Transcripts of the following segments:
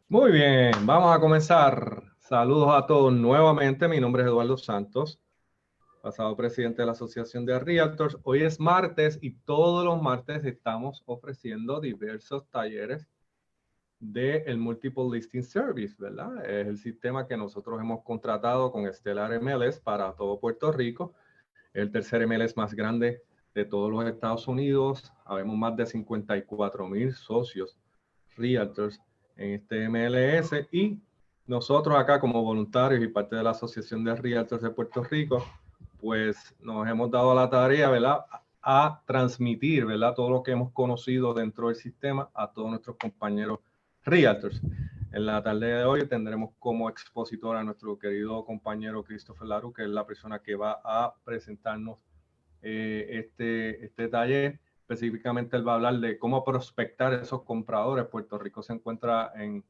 Muy bien, vamos a comenzar. Saludos a todos nuevamente. Mi nombre es Eduardo Santos, pasado presidente de la Asociación de Realtors. Hoy es martes y todos los martes estamos ofreciendo diversos talleres del Multiple Listing Service, ¿verdad? Es el sistema que nosotros hemos contratado con Stellar MLS para todo Puerto Rico. El tercer MLS más grande de todos los Estados Unidos. Habemos más de 54,000 socios Realtors en este MLS y nosotros acá como voluntarios y parte de la Asociación de Realtors de Puerto Rico, pues nos hemos dado la tarea, ¿verdad?, a transmitir, ¿verdad?, todo lo que hemos conocido dentro del sistema a todos nuestros compañeros Realtors. En la tarde de hoy tendremos como expositor a nuestro querido compañero Christopher Larue, que es la persona que va a presentarnos este taller. Específicamente él va a hablar de cómo prospectar esos compradores. Puerto Rico se encuentra en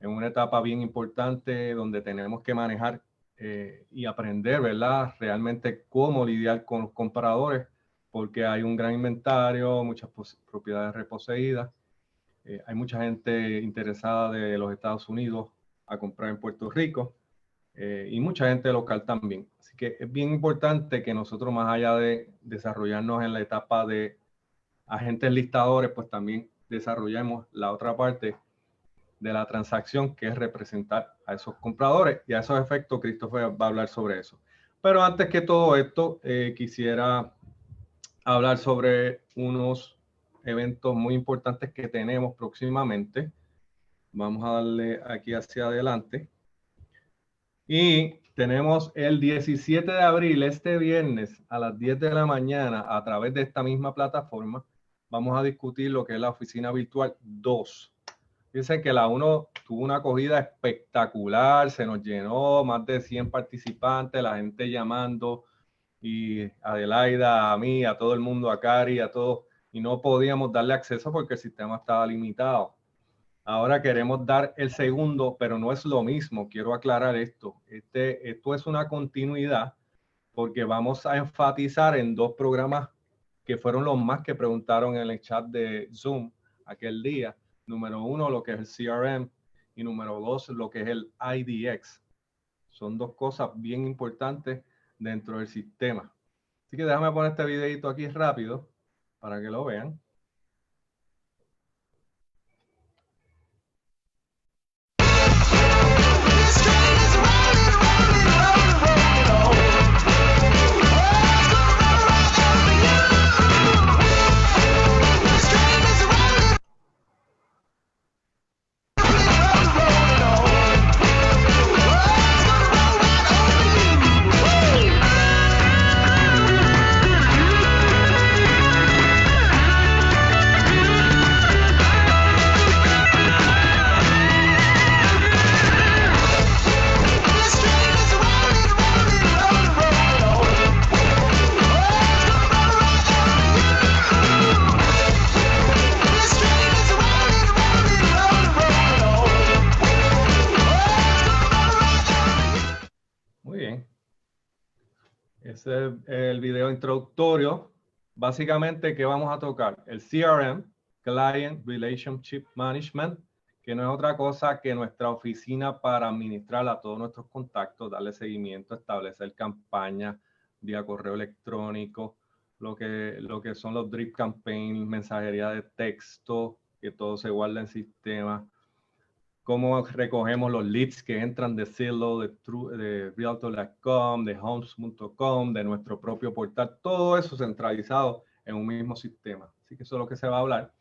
una etapa bien importante donde tenemos que manejar y aprender, ¿verdad?, realmente cómo lidiar con los compradores, porque hay un gran inventario, muchas propiedades reposeídas. Hay mucha gente interesada de los Estados Unidos a comprar en Puerto Rico y mucha gente local también. Así que es bien importante que nosotros, más allá de desarrollarnos en la etapa de agentes listadores, pues también desarrollemos la otra parte de la transacción, que es representar a esos compradores, y a esos efectos Christopher va a hablar sobre eso. Pero antes que todo esto, quisiera hablar sobre unos eventos muy importantes que tenemos próximamente. Vamos a darle aquí hacia adelante. Y tenemos el 17 de abril, este viernes, a las 10 de la mañana, a través de esta misma plataforma, vamos a discutir lo que es la oficina virtual 2. Dice que la 1 tuvo una acogida espectacular, se nos llenó, más de 100 participantes, la gente llamando, y a Adelaida, a mí, a todo el mundo, a Cari, a todos, y no podíamos darle acceso porque el sistema estaba limitado. Ahora queremos dar el segundo, pero no es lo mismo. Quiero aclarar esto. Esto es una continuidad porque vamos a enfatizar en dos programas que fueron los más que preguntaron en el chat de Zoom aquel día. Número uno, lo que es el CRM, y número dos, lo que es el IDX. Son dos cosas bien importantes dentro del sistema. Así que déjame poner este videito aquí rápido para que lo vean. Muy bien. Ese es el video introductorio. Básicamente, ¿qué vamos a tocar? El CRM, Client Relationship Management, que no es otra cosa que nuestra oficina para administrar a todos nuestros contactos, darle seguimiento, establecer campañas vía correo electrónico, lo que son los drip campaigns, mensajería de texto, que todo se guarda en sistema, cómo recogemos los leads que entran de Zillow, de Realtor.com, de Homes.com, de nuestro propio portal, todo eso centralizado en un mismo sistema. Así que eso es lo que se va a hablar.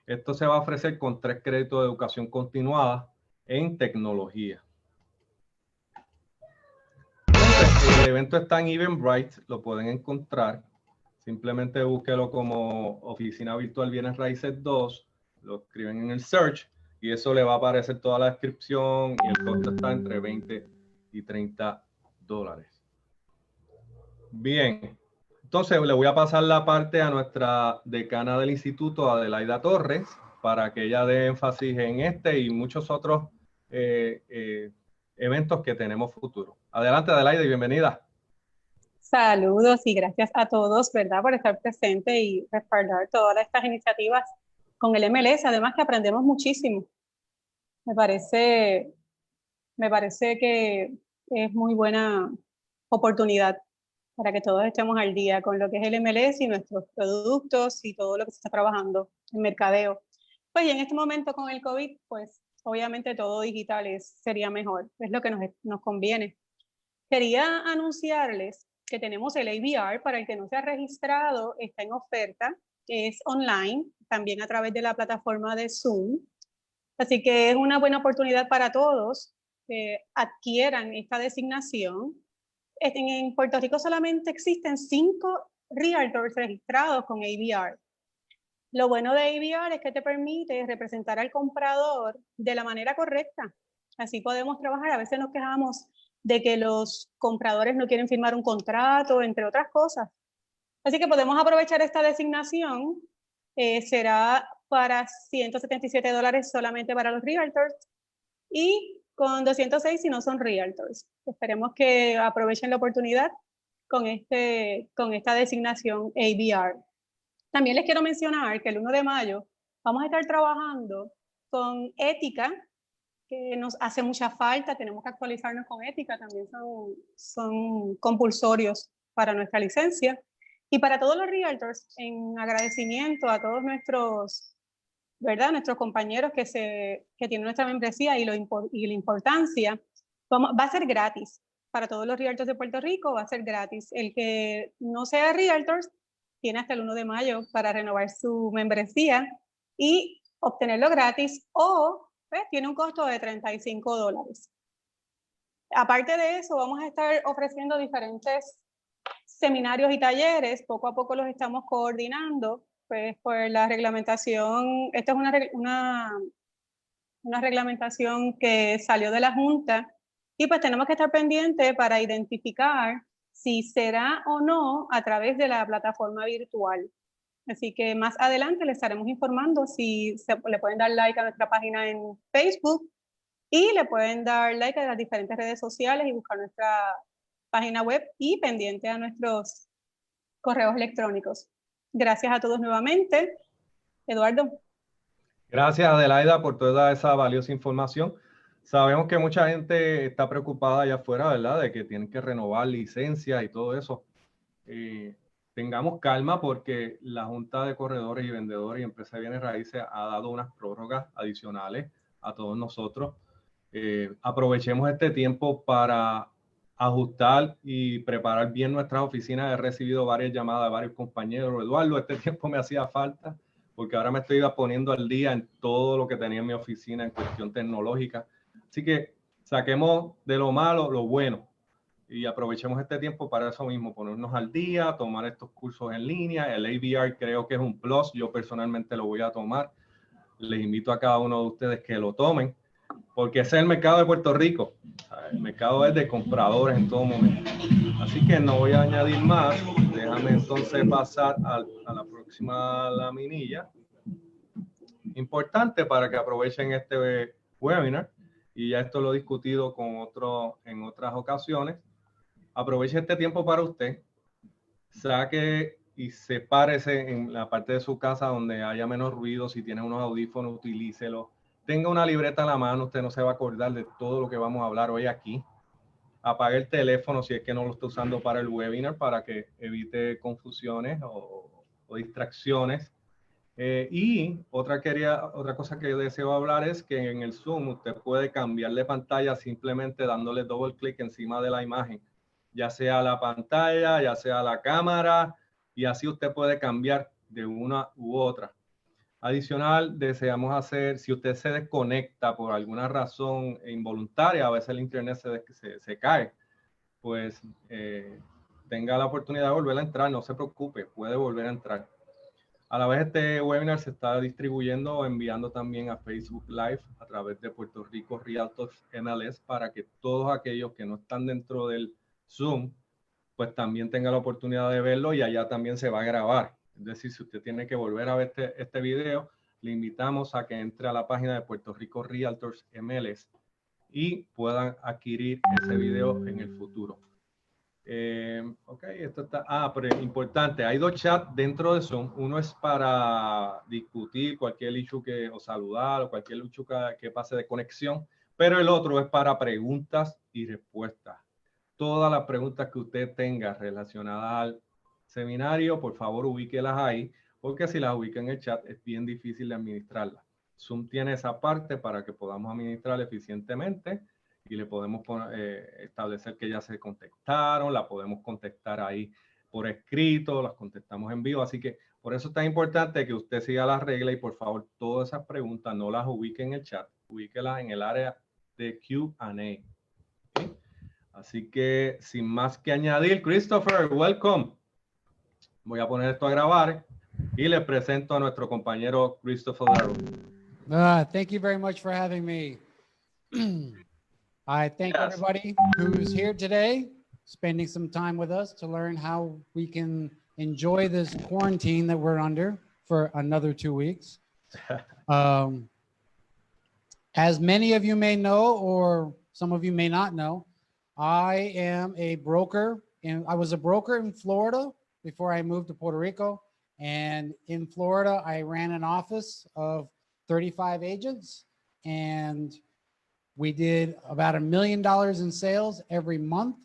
Esto se va a ofrecer con 3 créditos de educación continuada en tecnología. Entonces, el evento está en Eventbrite, lo pueden encontrar. Simplemente búsquelo como Oficina Virtual Bienes Raíces 2, lo escriben en el search y eso le va a aparecer toda la descripción y el costo está entre 20 y 30 dólares. Bien, entonces le voy a pasar la parte a nuestra decana del instituto, Adelaida Torres, para que ella dé énfasis en este y muchos otros eventos que tenemos futuro. Adelante, Adelaida, y bienvenida. Saludos y gracias a todos, ¿verdad?, por estar presente y respaldar todas estas iniciativas con el MLS. Además que aprendemos muchísimo. Me parece, me parece que es muy buena oportunidad para que todos estemos al día con lo que es el MLS y nuestros productos y todo lo que se está trabajando en mercadeo. Pues y en este momento con el COVID, pues obviamente todo digital sería mejor, es lo que nos conviene. Quería anunciarles que tenemos el ABR, para el que no se ha registrado, está en oferta, es online, también a través de la plataforma de Zoom. Así que es una buena oportunidad para todos que adquieran esta designación. En Puerto Rico solamente existen 5 Realtors registrados con ABR. Lo bueno de ABR es que te permite representar al comprador de la manera correcta. Así podemos trabajar. A veces nos quejamos de que los compradores no quieren firmar un contrato, entre otras cosas. Así que podemos aprovechar esta designación. Será para $177 solamente para los Realtors y con 206 si no son Realtors. Esperemos que aprovechen la oportunidad con esta designación ABR. También les quiero mencionar que el 1 de mayo vamos a estar trabajando con ética, que nos hace mucha falta, tenemos que actualizarnos con ética, también son compulsorios para nuestra licencia. Y para todos los realtors, en agradecimiento a todos nuestros, ¿verdad? Nuestros compañeros que tienen nuestra membresía y la importancia, va a ser gratis. Para todos los realtors de Puerto Rico va a ser gratis. El que no sea realtors tiene hasta el 1 de mayo para renovar su membresía y obtenerlo gratis, o pues, tiene un costo de $35. Aparte de eso, vamos a estar ofreciendo diferentes seminarios y talleres. Poco a poco los estamos coordinando, pues por la reglamentación. Esta es una reglamentación que salió de la Junta y pues tenemos que estar pendientes para identificar si será o no a través de la plataforma virtual. Así que más adelante les estaremos informando si le pueden dar like a nuestra página en Facebook y le pueden dar like a las diferentes redes sociales y buscar nuestra página web y pendiente a nuestros correos electrónicos. Gracias a todos nuevamente. Eduardo. Gracias, Adelaida, por toda esa valiosa información. Sabemos que mucha gente está preocupada allá afuera, ¿verdad? De que tienen que renovar licencias y todo eso. Tengamos calma porque la Junta de Corredores y Vendedores y Empresas de Bienes Raíces ha dado unas prórrogas adicionales a todos nosotros. Aprovechemos este tiempo para ajustar y preparar bien nuestras oficinas. He recibido varias llamadas de varios compañeros. Eduardo, este tiempo me hacía falta porque ahora me estoy poniendo al día en todo lo que tenía en mi oficina en cuestión tecnológica. Así que saquemos de lo malo lo bueno y aprovechemos este tiempo para eso mismo, ponernos al día, tomar estos cursos en línea. El ABR creo que es un plus. Yo personalmente lo voy a tomar. Les invito a cada uno de ustedes que lo tomen, porque ese es el mercado de Puerto Rico. El mercado es de compradores en todo momento. Así que no voy a añadir más. Déjame entonces pasar a la próxima laminilla. Importante para que aprovechen este webinar, y ya esto lo he discutido en otras ocasiones. Aproveche este tiempo para usted. Saque y sepárese en la parte de su casa donde haya menos ruido. Si tiene unos audífonos, utilícelo. Tenga una libreta en la mano, usted no se va a acordar de todo lo que vamos a hablar hoy aquí. Apague el teléfono si es que no lo está usando para el webinar, para que evite confusiones o distracciones. Y otra cosa que deseo hablar es que en el Zoom usted puede cambiar de pantalla simplemente dándole doble clic encima de la imagen, ya sea la pantalla, ya sea la cámara, y así usted puede cambiar de una u otra. Adicional, deseamos hacer, si usted se desconecta por alguna razón involuntaria, a veces el internet se cae, pues tenga la oportunidad de volver a entrar, no se preocupe, puede volver a entrar. A la vez, este webinar se está distribuyendo o enviando también a Facebook Live a través de Puerto Rico Realtors MLS, para que todos aquellos que no están dentro del Zoom, pues también tengan la oportunidad de verlo, y allá también se va a grabar. Es decir, si usted tiene que volver a ver este video, le invitamos a que entre a la página de Puerto Rico Realtors MLS y puedan adquirir ese video en el futuro. Ok, esto está, pero es importante, hay dos chats dentro de Zoom. Uno es para discutir cualquier issue o saludar o cualquier issue que pase de conexión, pero el otro es para preguntas y respuestas. Todas las preguntas que usted tenga relacionadas al seminario, por favor ubíquelas ahí, porque si las ubica en el chat es bien difícil de administrarlas. Zoom tiene esa parte para que podamos administrar eficientemente y le podemos establecer que ya se contestaron, la podemos contestar ahí por escrito, las contestamos en vivo. Así que por eso es tan importante que usted siga las reglas y por favor todas esas preguntas no las ubique en el chat, ubíquelas en el área de Q&A. ¿Okay? Así que sin más que añadir, Christopher, welcome. Voy a poner esto a grabar y le presento a nuestro compañero Christopher Larue. Thank you very much for having me. I thank Yes. everybody who's here today, spending some time with us to learn how we can enjoy this quarantine that we're under for another 2 weeks. As many of you may know, or some of you may not know, I am a broker, and I was a broker in Florida before I moved to Puerto Rico. And in Florida, I ran an office of 35 agents, and we did about $1 million in sales every month.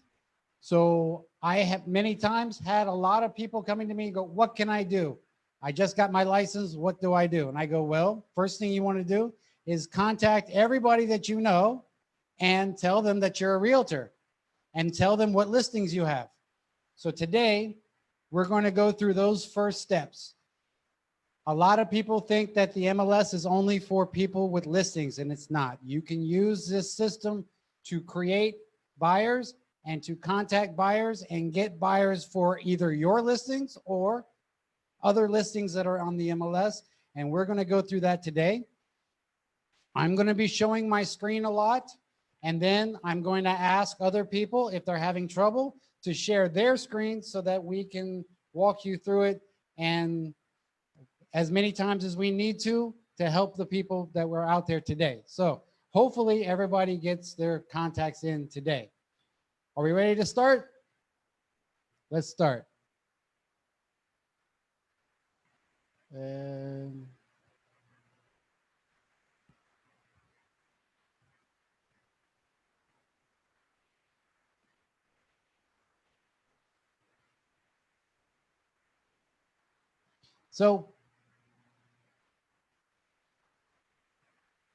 So I have many times had a lot of people coming to me and go, what can I do? I just got my license. What do I do? And I go, well, first thing you want to do is contact everybody that you know and tell them that you're a realtor and tell them what listings you have. So today we're going to go through those first steps. A lot of people think that the MLS is only for people with listings, and it's not. You can use this system to create buyers and to contact buyers and get buyers for either your listings or other listings that are on the MLS. And we're going to go through that today. I'm going to be showing my screen a lot, and then I'm going to ask other people if they're having trouble to share their screen so that we can walk you through it and as many times as we need to help the people that were out there today. So hopefully everybody gets their contacts in today. Are we ready to start? Let's start. So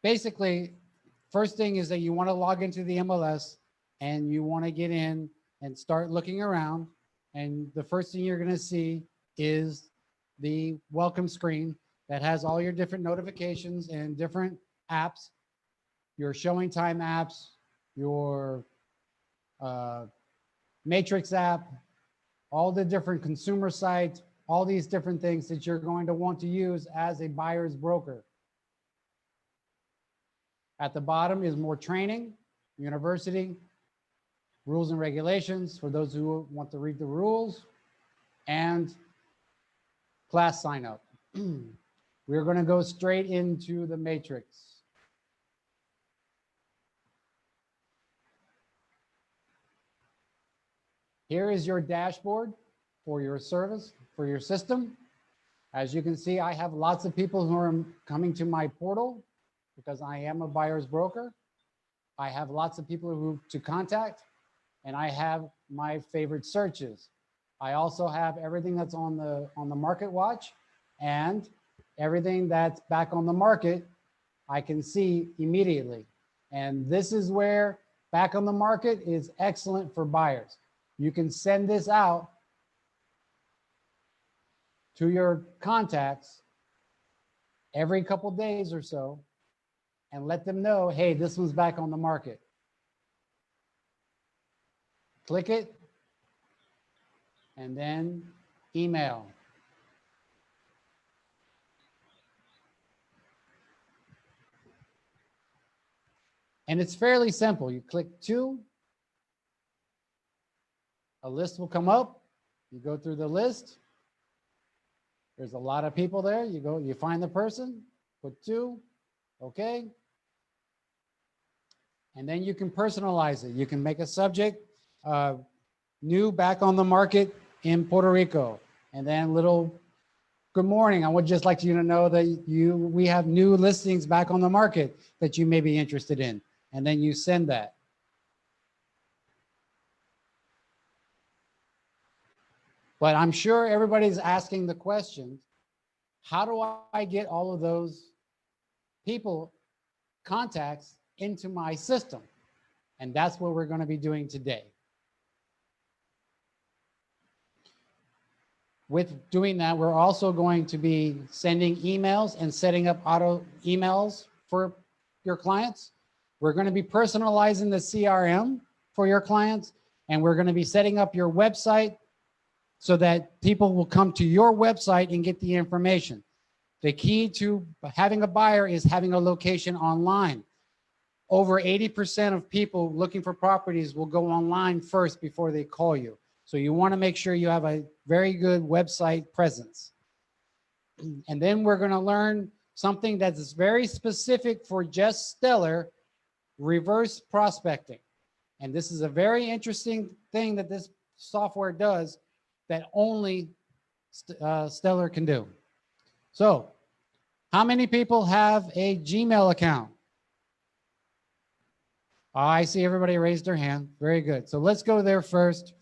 basically, first thing is that you want to log into the MLS and you want to get in and start looking around. And the first thing you're going to see is the welcome screen that has all your different notifications and different apps, your showing time apps, your Matrix app, all the different consumer sites, all these different things that you're going to want to use as a buyer's broker. At the bottom is more training, university, rules and regulations for those who want to read the rules, and class sign up. We're going to go straight into the matrix. Here is your dashboard for your service, for your system. As you can see, I have lots of people who are coming to my portal because I am a buyer's broker. I have lots of people who to contact, and I have my favorite searches. I also have everything that's on the market watch, and everything that's back on the market, I can see immediately. And this is where back on the market is excellent for buyers. You can send this out to your contacts every couple days or so and let them know, hey, this one's back on the market. Click it and then email. And it's fairly simple. You click to, a list will come up. You go through the list. There's a lot of people there. You go, you find the person, put to, okay. And then you can personalize it. You can make a subject, new back on the market in Puerto Rico. And then little good morning. I would just like you to know that we have new listings back on the market that you may be interested in. And then you send that. But I'm sure everybody's asking the question, how do I get all of those people contacts into my system? And that's what we're going to be doing today. With doing that, we're also going to be sending emails and setting up auto emails for your clients. We're going to be personalizing the CRM for your clients, and we're going to be setting up your website so that people will come to your website and get the information. The key to having a buyer is having a location online. Over 80% of people looking for properties will go online first before they call you. So you want to make sure you have a very good website presence. And then we're going to learn something that is very specific for just Stellar, reverse prospecting. And this is a very interesting thing that this software does that only Stellar can do. So how many people have a Gmail account? I see everybody raised their hand. Very good. So let's go there first.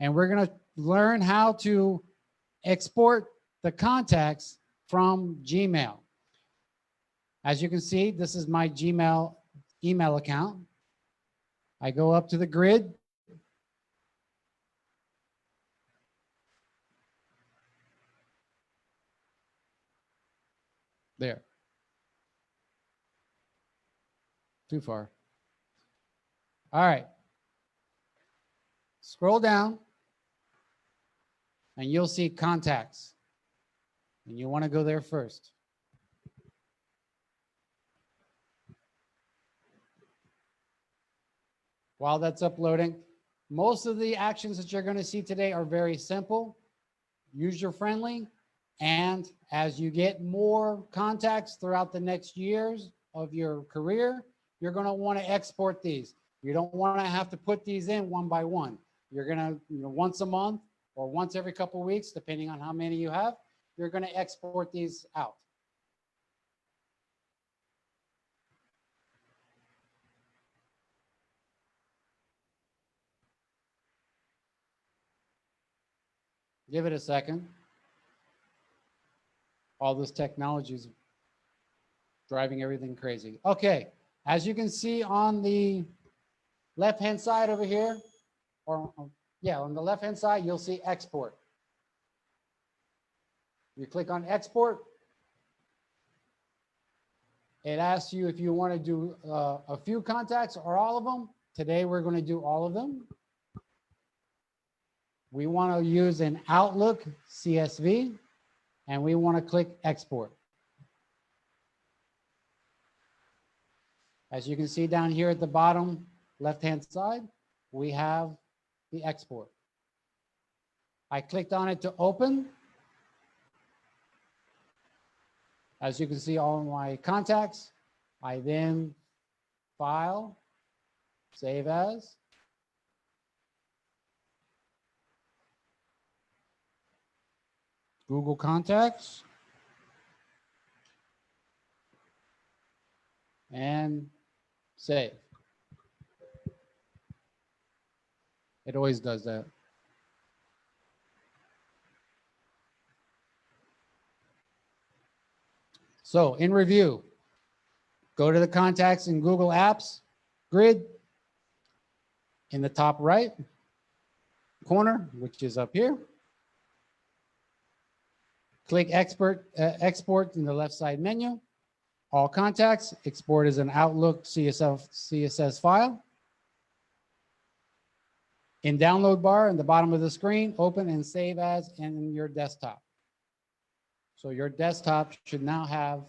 And we're going to learn how to export the contacts from Gmail. As you can see, this is my Gmail email account. I go up to the grid. There. Too far. All right. Scroll down and you'll see contacts. And you want to go there first. While that's uploading, most of the actions that you're going to see today are very simple, user-friendly, and as you get more contacts throughout the next years of your career, you're going to want to export these. You don't want to have to put these in one by one. You're going to, once a month or once every couple of weeks, depending on how many you have, you're going to export these out. Give it a second. All this technology is driving everything crazy. Okay, as you can see on the left-hand side over here, or yeah, on the left-hand side, you'll see export. You click on export. It asks you if you want to do a few contacts or all of them. Today, we're going to do all of them. We want to use an Outlook CSV, and we want to click export. As you can see down here at the bottom left-hand side, we have the export. I clicked on it to open. As you can see all my contacts, I then file, save as. Google Contacts. And save. It always does that. So in review, go to the contacts in Google Apps grid in the top right corner, which is up here. Click export in the left side menu. All contacts, export as an Outlook CSS file. In download bar in the bottom of the screen, open and save as in your desktop. So your desktop should now have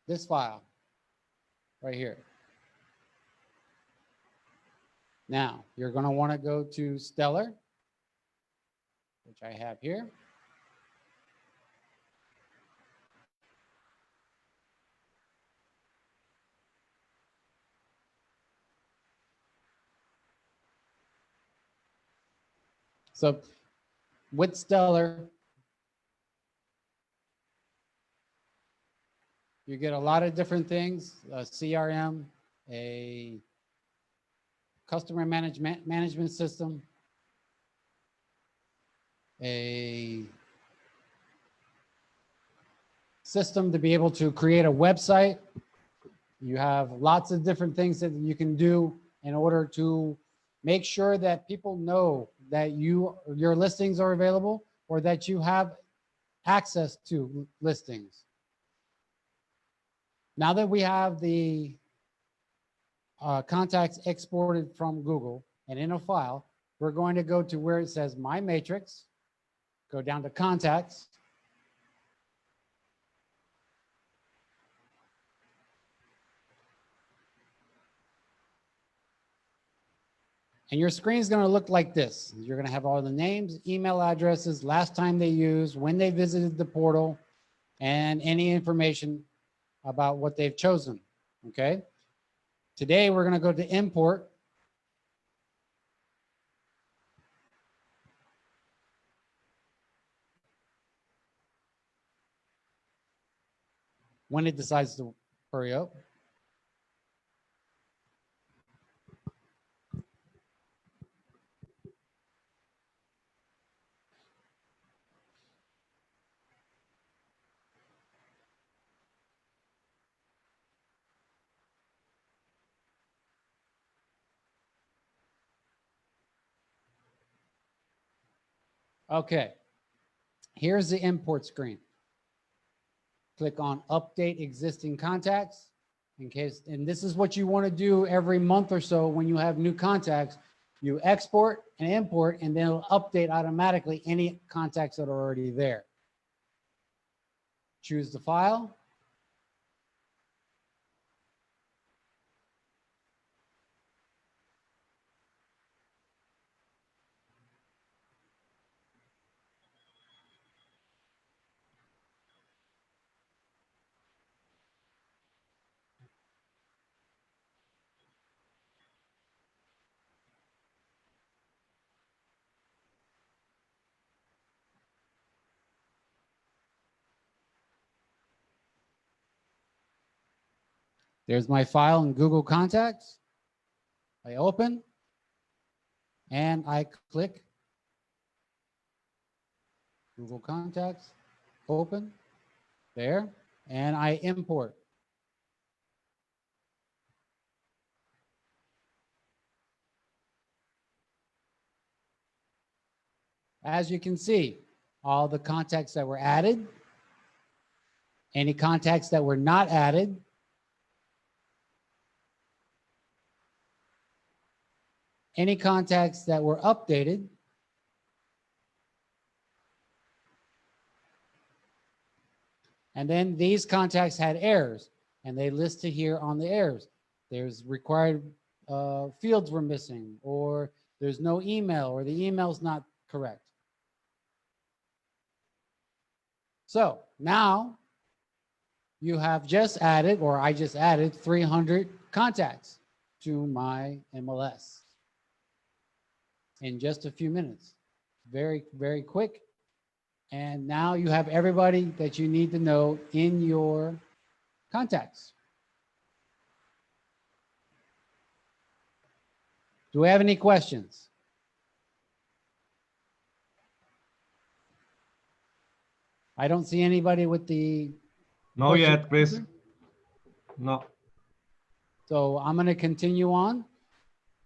this file right here. Now, you're going to want to go to Stellar, which I have here. So with Stellar, you get a lot of different things, a CRM, a customer management system, a system to be able to create a website. You have lots of different things that you can do in order to make sure that people know that your listings are available or that you have access to listings. Now that we have the contacts exported from Google and in a file, we're going to go to where it says My Matrix, go down to Contacts, and your screen is going to look like this. You're going to have all the names, email addresses, last time they used, when they visited the portal, and any information about what they've chosen, okay? Today, we're going to go to Import. When it decides to hurry up. Okay, here's the import screen. Click on Update Existing Contacts in case, and this is what you want to do every month or so when you have new contacts. You export and import, and then it'll update automatically any contacts that are already there. Choose the file. There's my file in Google Contacts. I open and I click Google Contacts, open there, and I import. As you can see, all the contacts that were added, any contacts that were not added, any contacts that were updated, and then these contacts had errors, and they listed here on the errors. There's required fields were missing, or there's no email, or the email's not correct. So now you have just added, or I just added 300 contacts to my MLS in just a few minutes. Very, very quick. And now you have everybody that you need to know in your contacts. Do we have any questions? I don't see anybody with the... No yet, Chris. No. So I'm going to continue on.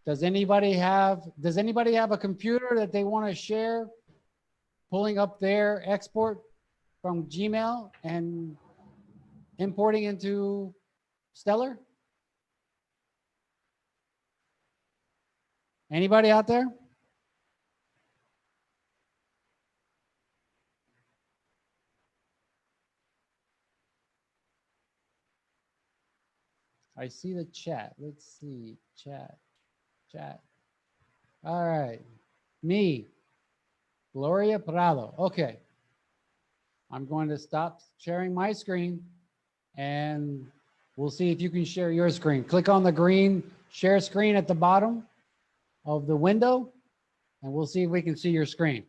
Does anybody have a computer that they want to share, pulling up their export from Gmail and importing into Stellar? Anybody out there? I see the chat. Let's see. Chat. All right. Me. Gloria Prado. Okay. I'm going to stop sharing my screen and we'll see if you can share your screen. Click on the green share screen at the bottom of the window and we'll see if we can see your screen.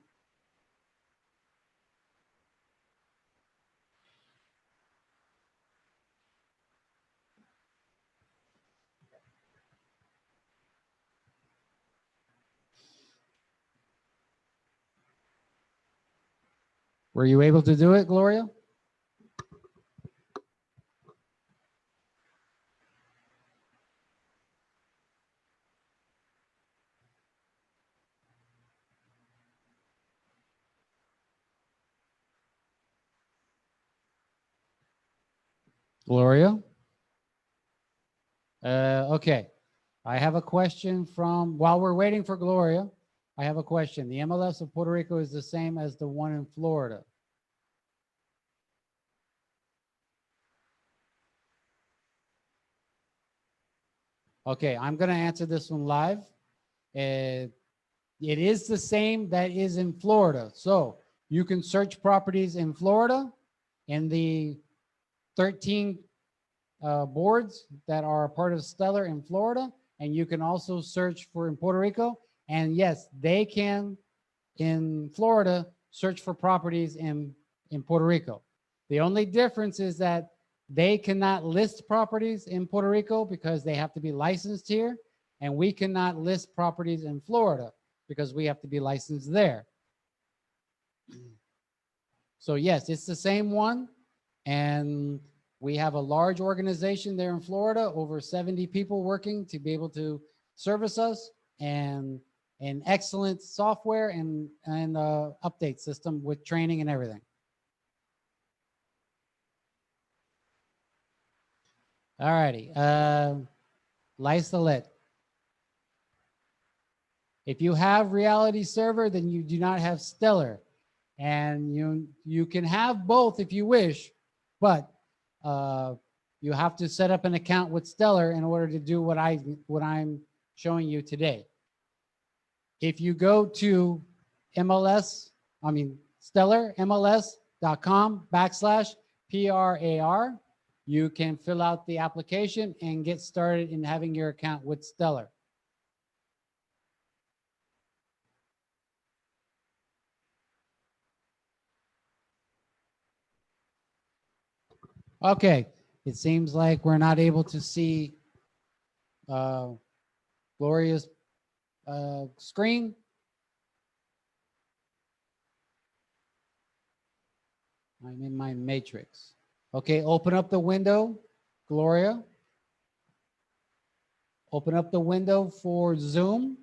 Were you able to do it, Gloria? Gloria? Okay. I have a question from, while we're waiting for Gloria, I have a question. The MLS of Puerto Rico is the same as the one in Florida. Okay, I'm going to answer this one live. It is the same that is in Florida. So you can search properties in Florida in the 13 boards that are a part of Stellar in Florida. And you can also search for in Puerto Rico. And yes, they can in Florida search for properties in Puerto Rico. The only difference is that they cannot list properties in Puerto Rico because they have to be licensed here, and we cannot list properties in Florida because we have to be licensed there. So yes, it's the same one, and we have a large organization there in Florida, over 70 people working to be able to service us, and an excellent software and update system with training and everything. All righty. Lysalet. If you have Reality Server, then you do not have Stellar. And you can have both if you wish, but you have to set up an account with Stellar in order to do what I'm showing you today. If you go to stellarmls.com/PRAR, you can fill out the application and get started in having your account with Stellar. Okay, it seems like we're not able to see Gloria's screen. I'm in my matrix. Okay, open up the window, Gloria. Open up the window for Zoom.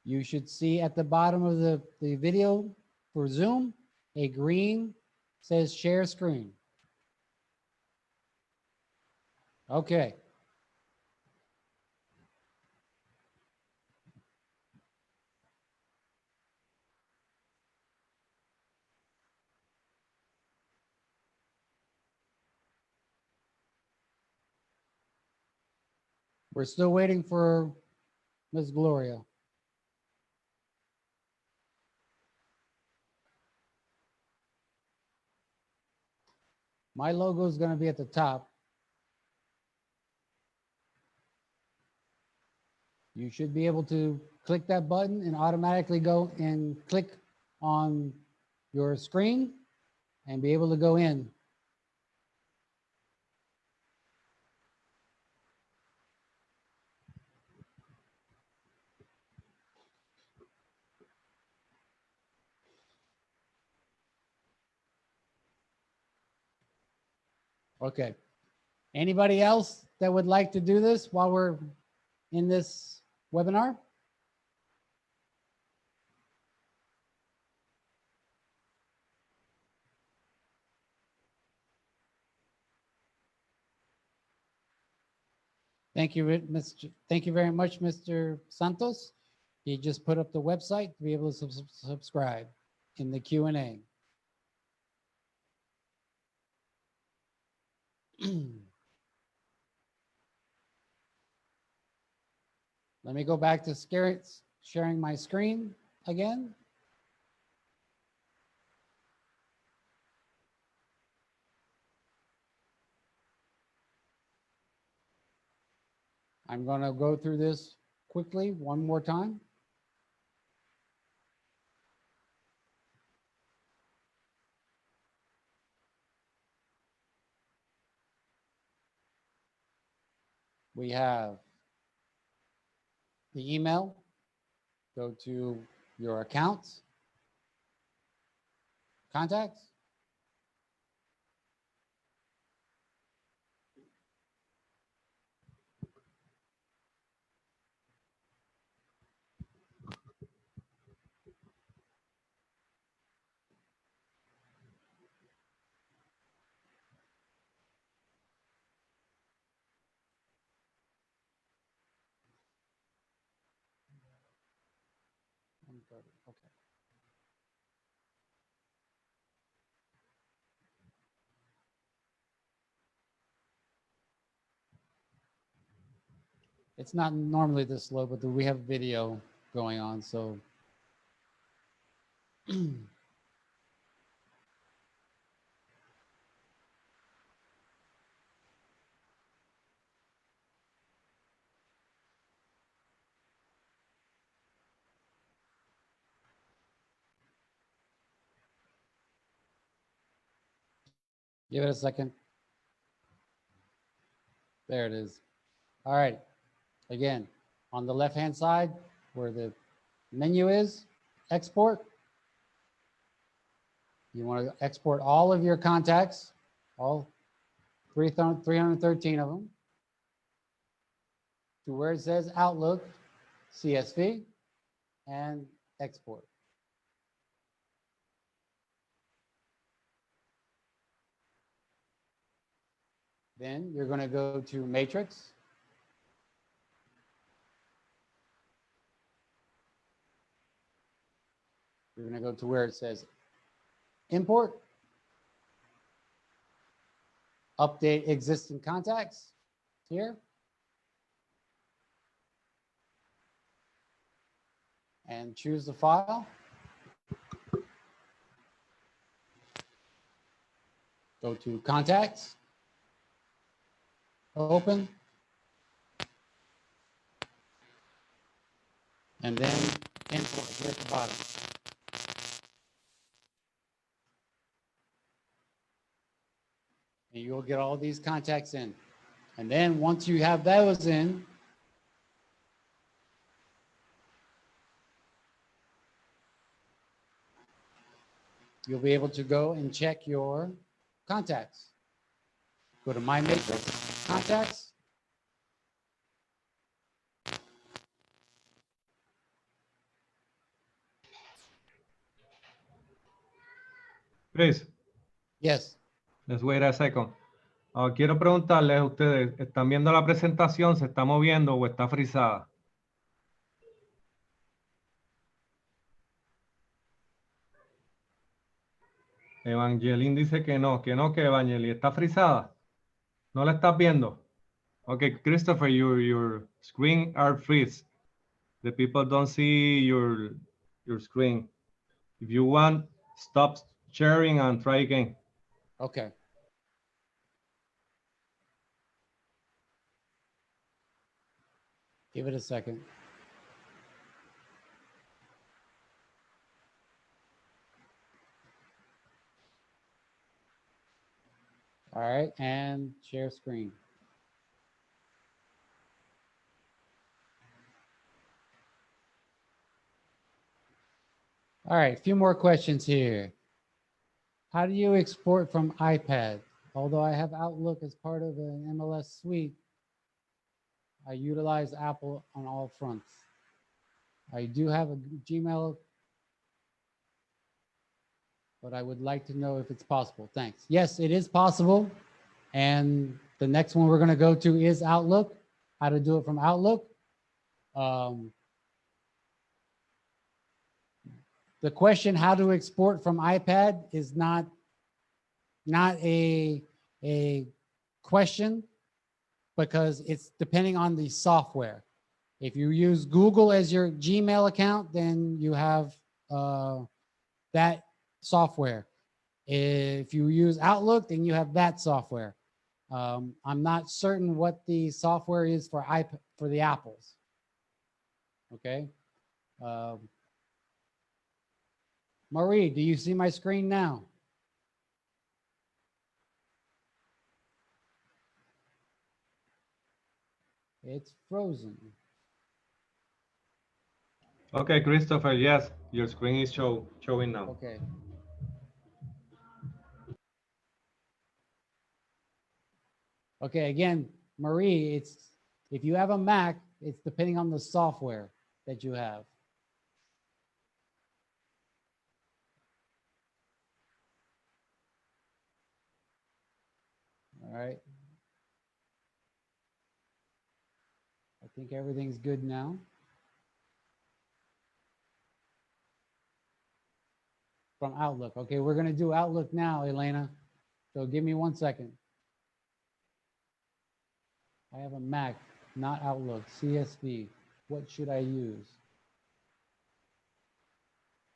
You should see at the bottom of the video for Zoom, a green says share screen. Okay. We're still waiting for Ms. Gloria. My logo is going to be at the top. You should be able to click that button and automatically go and click on your screen and be able to go in. Okay. Anybody else that would like to do this while we're in this webinar? Thank you, thank you very much, Mr. Santos. He just put up the website to be able to subscribe in the Q&A. Let me go back to sharing my screen again. I'm going to go through this quickly one more time. We have the email. Go to your accounts, contacts. Okay. It's not normally this slow, but we have video going on, so. Give it a second. There it is. All right. Again, on the left-hand side where the menu is, export. You want to export all of your contacts, all 313 of them, to where it says Outlook, CSV, and export. Then you're going to go to Matrix. You're going to go to where it says Import, Update Existing Contacts here. And choose the file. Go to Contacts. Open. And then import here at the bottom. And you'll get all these contacts in. And then once you have those in, you'll be able to go and check your contacts. Go to My Matrix, Contacts. Chris, Yes. let's wait a second. Quiero preguntarles a ustedes, ¿están viendo la presentación? ¿Se está moviendo o está frisada? Evangeline dice que no, que Evangeline está frisada. ¿No la estás viendo? Okay, Christopher, your screen are freeze. The people don't see your screen. If you want, stop sharing and try again. Okay. Give it a second. All right, and share screen. All right, a few more questions here. How do you export from iPad? Although I have Outlook as part of an MLS suite, I utilize Apple on all fronts. I do have a Gmail, but I would like to know if it's possible. Thanks. Yes, it is possible. And the next one we're going to go to is Outlook, how to do it from Outlook. The question, how to export from iPad, is not a question, because it's depending on the software. If you use Google as your Gmail account, then you have that software. If you use Outlook, then you have that software. I'm not certain what the software is for for the Apples. Okay. Marie, do you see my screen now? It's frozen. Okay, Christopher, yes, your screen is showing now. Okay. Okay, again, Marie, it's if you have a Mac, it's depending on the software that you have. All right. I think everything's good now. From Outlook. Okay, we're going to do Outlook now, Elena. So give me 1 second. I have a Mac, not Outlook, CSV. What should I use?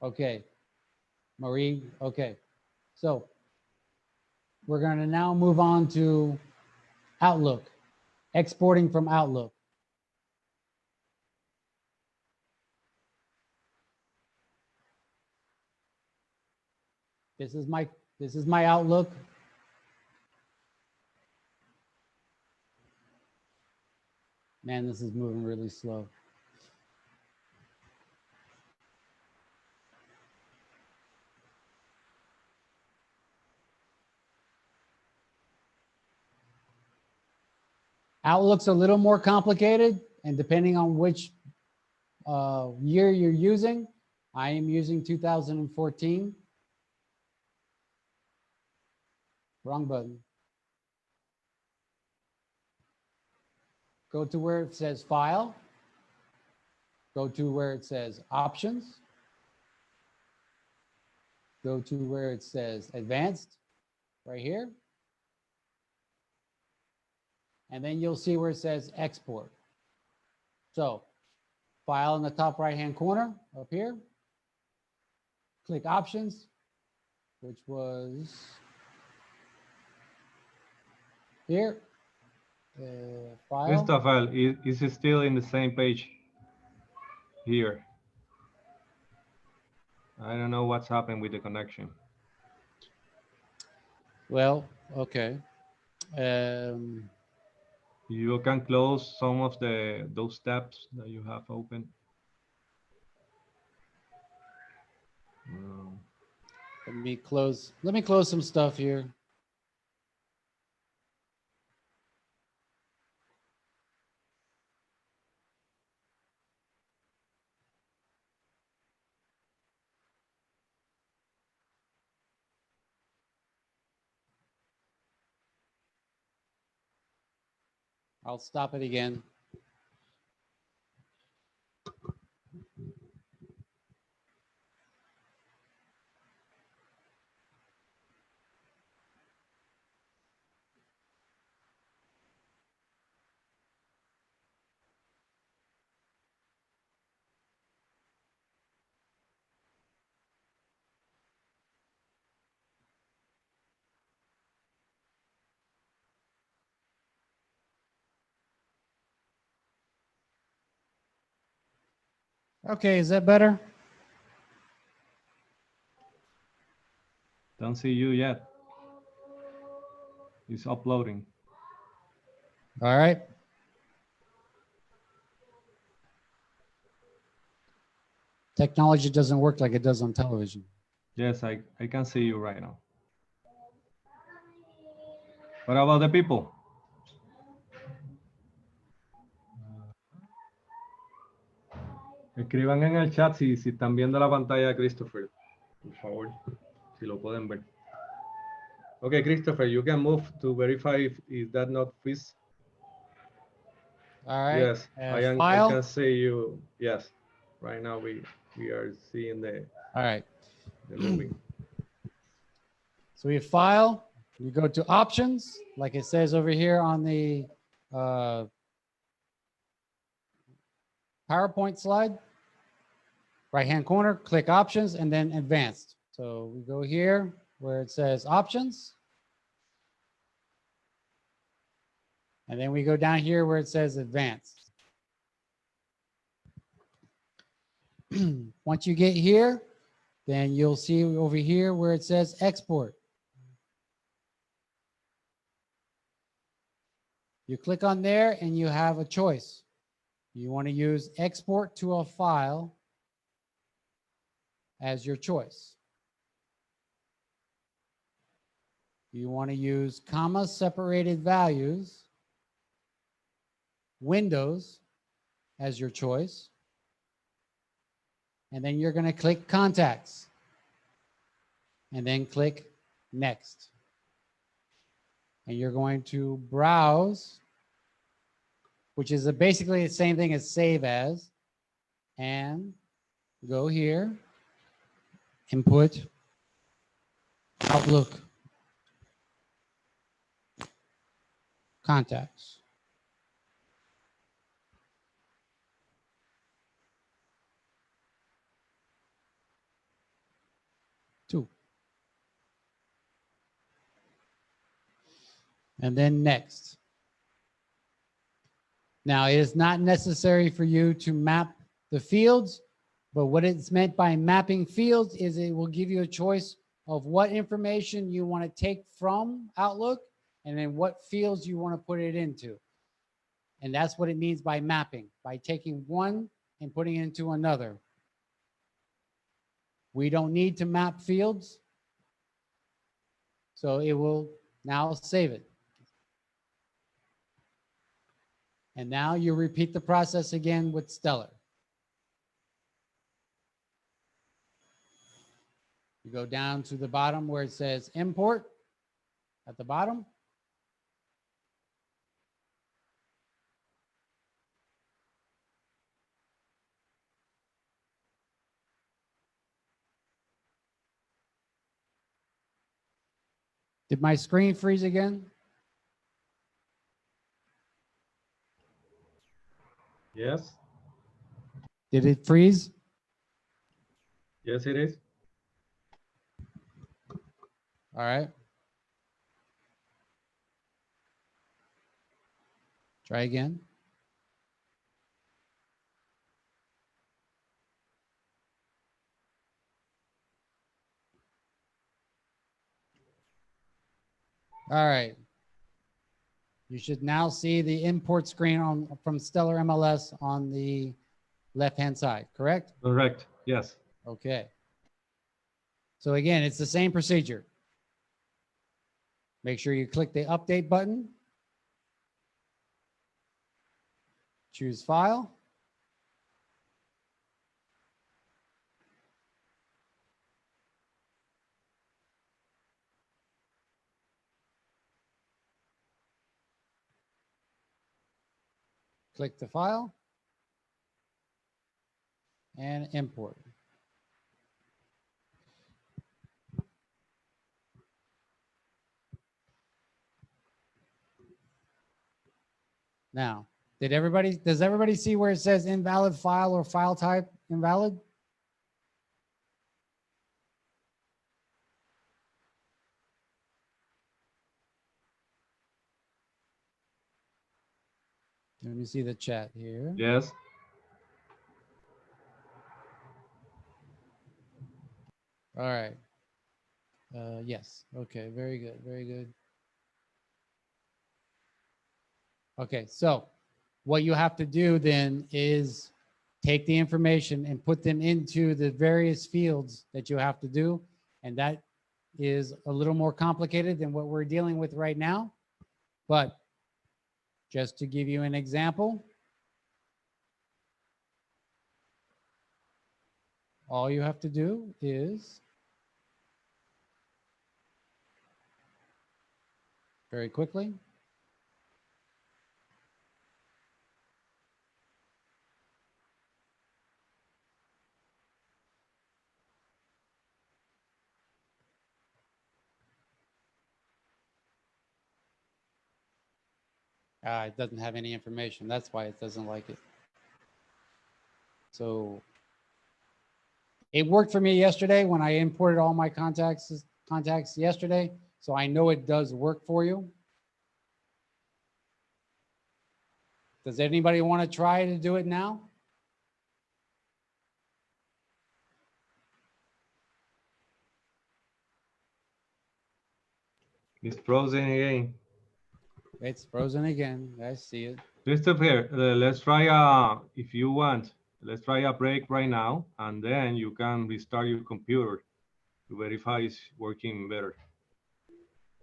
Okay, Marie, okay. So we're going to now move on to Outlook, exporting from Outlook. This is my Outlook. Man, this is moving really slow. Outlook's a little more complicated, and depending on which year you're using, I am using 2014. Wrong button. Go to where it says File. Go to where it says Options. Go to where it says Advanced, right here. And then you'll see where it says Export. So, File in the top right-hand corner up here. Click Options, which was here. File. Christopher, is it still in the same page here? I don't know what's happened with the connection. Well, okay. You can close some of those tabs that you have open. Let me close some stuff here. I'll stop it again. Okay, is that better? Don't see you yet. It's uploading. All right. Technology doesn't work like it does on television. Yes, I can see you right now. What about the people? Escriban en el chat si están viendo la pantalla de Christopher, por favor, si lo pueden ver. Okay, Christopher, you can move to verify if that not fits. All right. Yes, I File. can see you. Yes, right now we are seeing the. All right. The moving. So we have File. You go to Options, like it says over here on the PowerPoint slide. Right-hand corner, click Options, and then Advanced. So we go here where it says Options. And then we go down here where it says advanced. Once you get here, then you'll see over here where it says export. You click on there and you have a choice. You want to use export to a file as your choice. You want to use comma separated values, Windows as your choice. And then you're going to click contacts and then click next. And you're going to browse, which is basically the same thing as save as, and go here and put Outlook contacts. Two. And then next. Now, it is not necessary for you to map the fields, but what it's meant by mapping fields is it will give you a choice of what information you want to take from Outlook and then what fields you want to put it into. And that's what it means by mapping, by taking one and putting it into another. We don't need to map fields, so it will now save it. And now you repeat the process again with Stellar. You go down to the bottom where it says import at the bottom. Did my screen freeze again? Yes. Did it freeze? Yes, it is. All right. Try again. All right. You should now see the import screen from Stellar MLS on the left-hand side, correct? Correct. Yes. Okay. So again, it's the same procedure. Make sure you click the update button. Choose file. Click the file and import. Now, does everybody see where it says invalid file or file type invalid? Let me see the chat here. Yes. All right. Yes. Okay. Very good. Very good. Okay. So what you have to do then is take the information and put them into the various fields that you have to do. And that is a little more complicated than what we're dealing with right now. But just to give you an example, all you have to do is very quickly it doesn't have any information. That's why it doesn't like it. So it worked for me yesterday when I imported all my contacts yesterday. So I know it does work for you. Does anybody want to try to do it now? It's frozen again. It's frozen again. I see it. Christopher, let's try if you want, let's try a break right now, and then you can restart your computer to verify it's working better.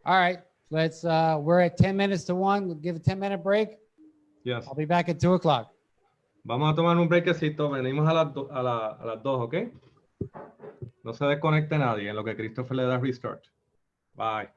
All right, let's, we're at 10 minutes to 1. We'll give a 10-minute break. Yes. I'll be back at 2 o'clock. Vamos a tomar un breakcito, venimos a las 2, ¿ok? No se desconecte nadie en lo que Christopher le da restart. Bye.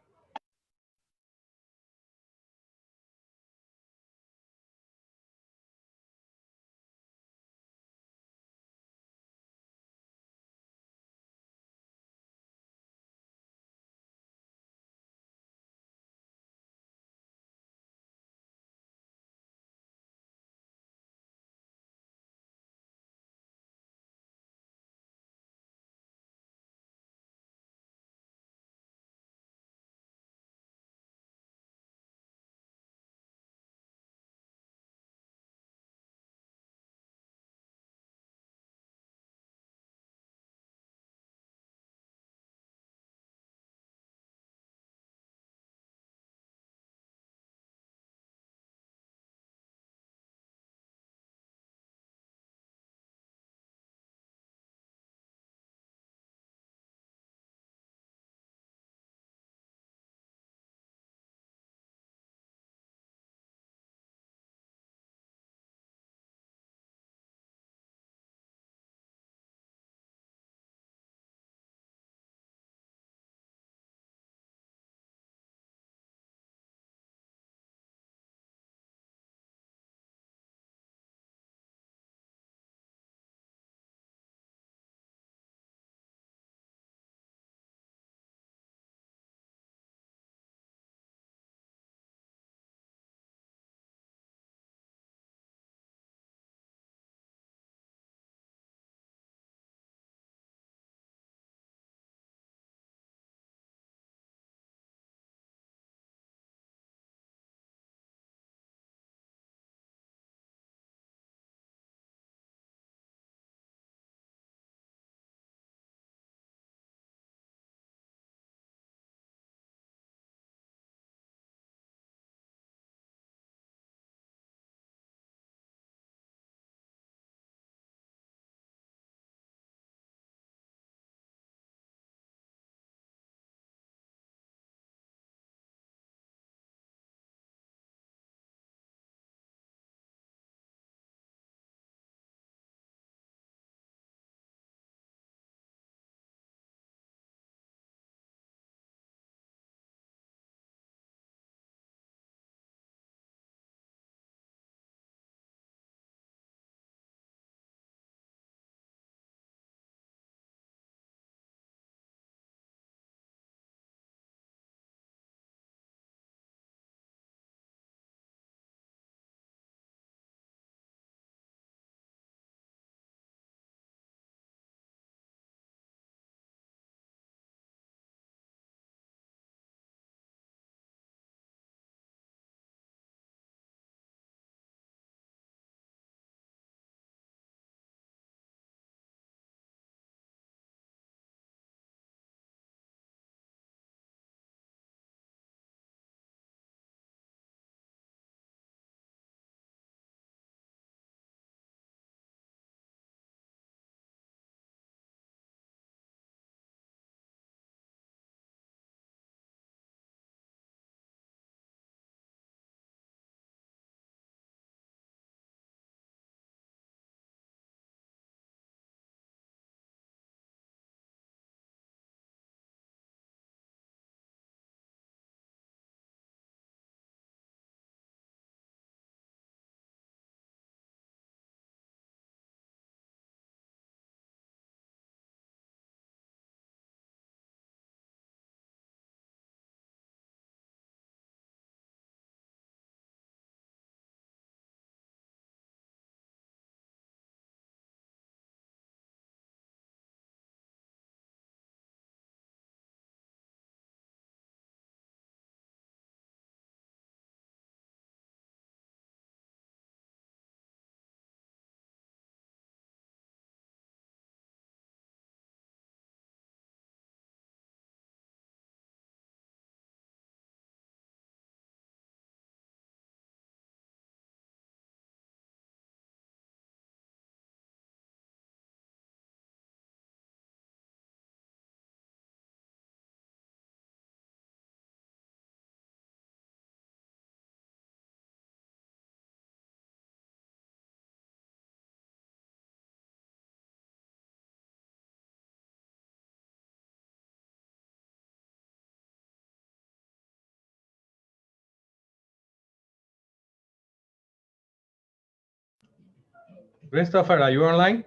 Christopher, are you online?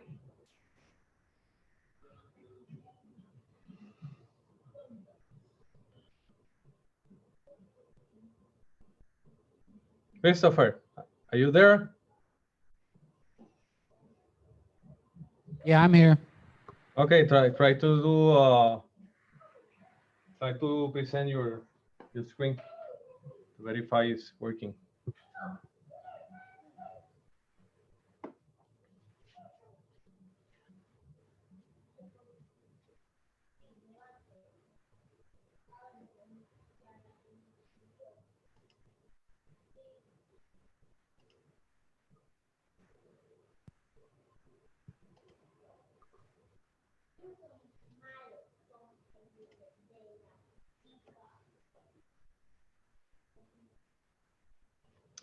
Christopher, are you there? Yeah, I'm here. Okay, try to do try to present your screen to verify it's working.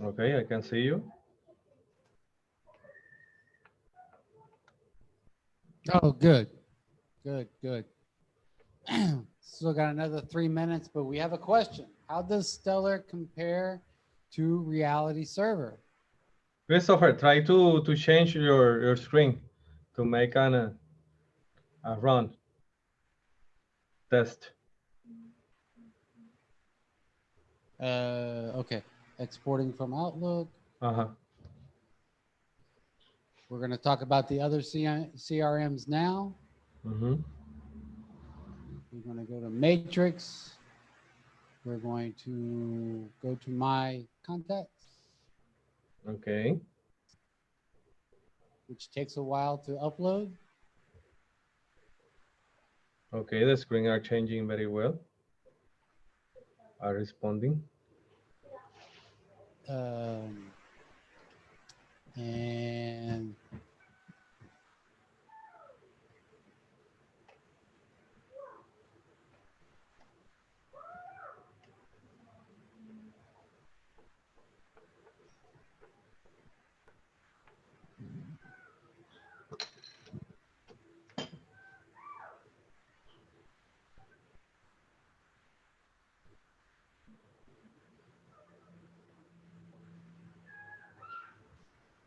Okay, I can see you. Oh, good. Good, good. Still got another 3 minutes, but we have a question. How does Stellar compare to Reality Server? Christopher, try to change your screen to make a run test. Okay. Exporting from Outlook. Uh-huh. We're going to talk about the other CRMs now. Mm-hmm. We're going to go to Matrix. We're going to go to My Contacts, Okay. which takes a while to upload. Okay, the screen are changing very well. Are responding. And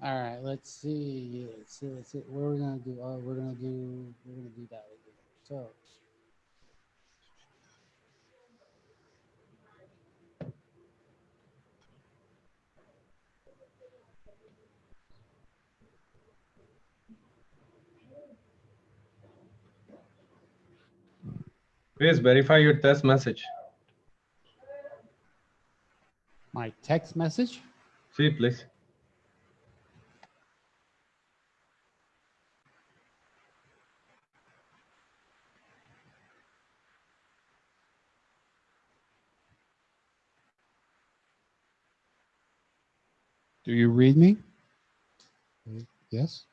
all right, let's see. Let's see. What are we gonna do? Oh, we're gonna do that again. So Please verify your test message. my text message. See, please. Do you read me? Yes.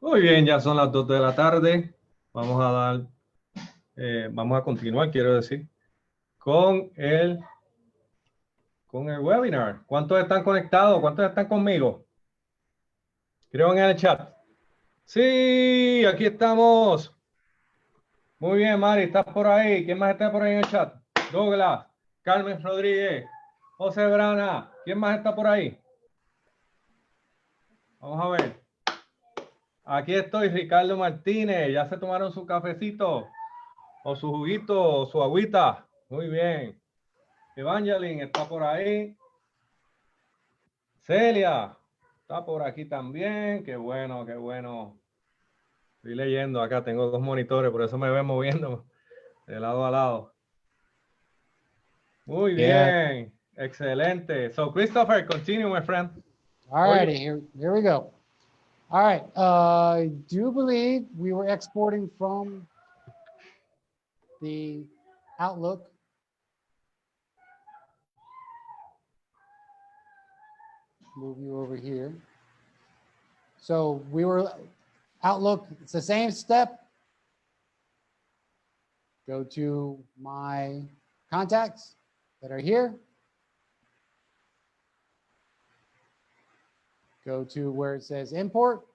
Muy bien, ya son las 2 de la tarde. Vamos a dar, vamos a continuar, quiero decir, con el webinar. ¿Cuántos están conectados? ¿Cuántos están conmigo? Creo en el chat. Sí, aquí estamos. Muy bien, Mari, ¿estás por ahí? ¿Quién más está por ahí en el chat? Douglas, Carmen Rodríguez, José Brana. ¿Quién más está por ahí? Vamos a ver. Aquí estoy, Ricardo Martínez. ¿Ya se tomaron su cafecito? O su juguito, o su agüita. Muy bien. Evangeline está por ahí. Celia está por aquí también. Qué bueno, qué bueno. Estoy leyendo acá, tengo dos monitores, por eso me ven moviendo de lado a lado. Muy bien, excelente. So Christopher, continue, my friend. All righty, here we go. All right, I do believe we were exporting from the Outlook. Move you over here. So we were Outlook, it's the same step. Go to my contacts that are here. Go to where it says import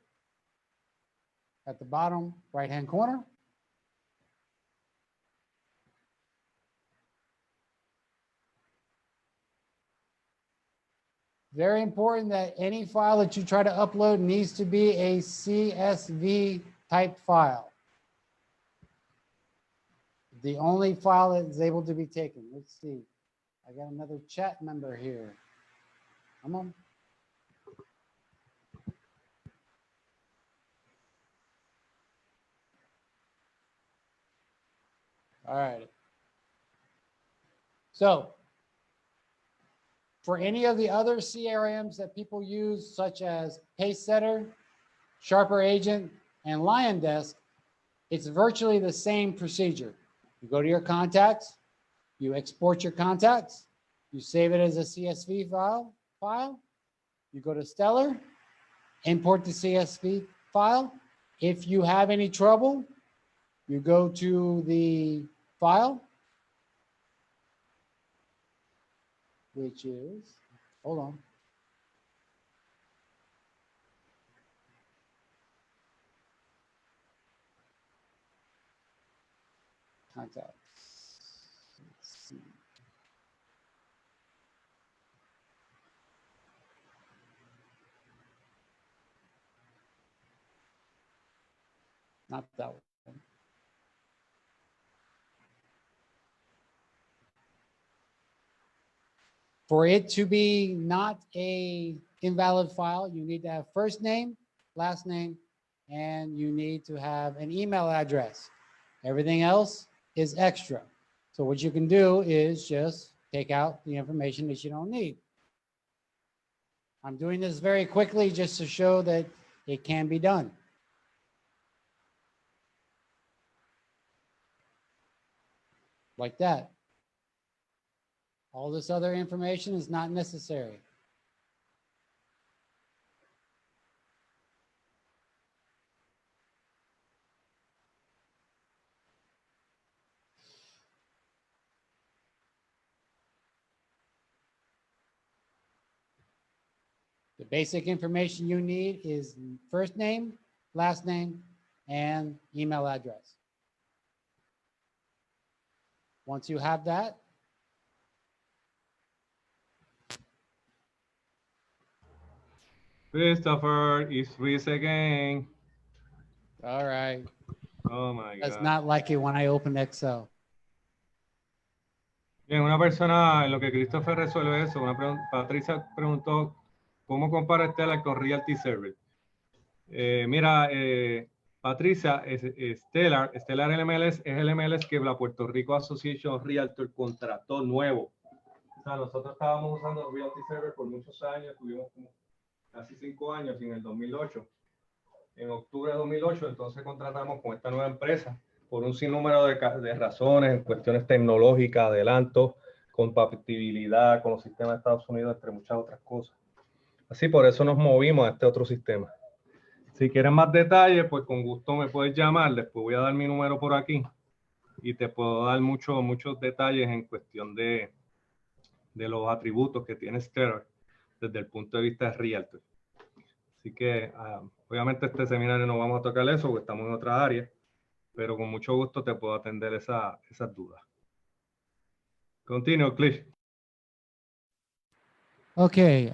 at the bottom right-hand corner. Very important that any file that you try to upload needs to be a CSV type file. The only file that is able to be taken. Let's see. I got another chat member here. Come on. All right. So for any of the other CRMs that people use, such as PaceSetter, Sharper Agent, and LionDesk, it's virtually the same procedure. You go to your contacts, you export your contacts, you save it as a CSV file. You go to Stellar, import the CSV file. If you have any trouble, you go to the file, which is, hold on. Contacts. Let's see. Not that one. For it to be not a invalid file, you need to have first name, last name, and you need to have an email address. Everything else is extra. So what you can do is just take out the information that you don't need. I'm doing this very quickly just to show that it can be done. Like that. All this other information is not necessary. The basic information you need is first name, last name, and email address. Once you have that, Christopher is Reese again. all right. Oh my That's God. not like it when I open Excel. Bien, una persona en lo que Christopher resuelve eso, Patricia preguntó cómo compara Stellar con Realty Server. Mira, Patricia, Stellar LMLS es el MLS que la Puerto Rico Association Realtor contrató nuevo. O sea, nosotros estábamos usando Realty Server por muchos años, tuvimos como casi 5 años en el 2008. En octubre de 2008, entonces contratamos con esta nueva empresa por un sinnúmero de razones, en cuestiones tecnológicas, adelanto, compatibilidad con los sistemas de Estados Unidos, entre muchas otras cosas. Así, por eso nos movimos a este otro sistema. Si quieres más detalles, pues con gusto me puedes llamar. Después voy a dar mi número por aquí y te puedo dar muchos detalles en cuestión de los atributos que tiene Stellar desde el punto de vista de Realtor. Así que, obviamente, este seminario no vamos a tocar eso porque estamos en otra área, pero con mucho gusto te puedo atender esas dudas. Continue, Cliff. Okay,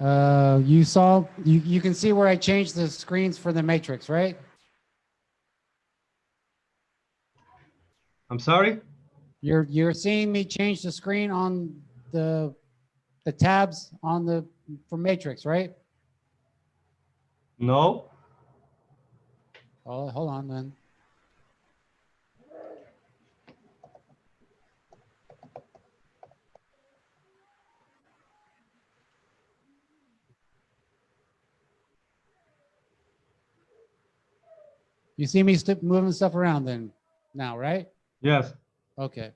you can see where I changed the screens for the matrix, right? I'm sorry? You're seeing me change the screen on the tabs on the for Matrix, right? No. Oh, hold on then. You see me moving stuff around then now, right? Yes. Okay.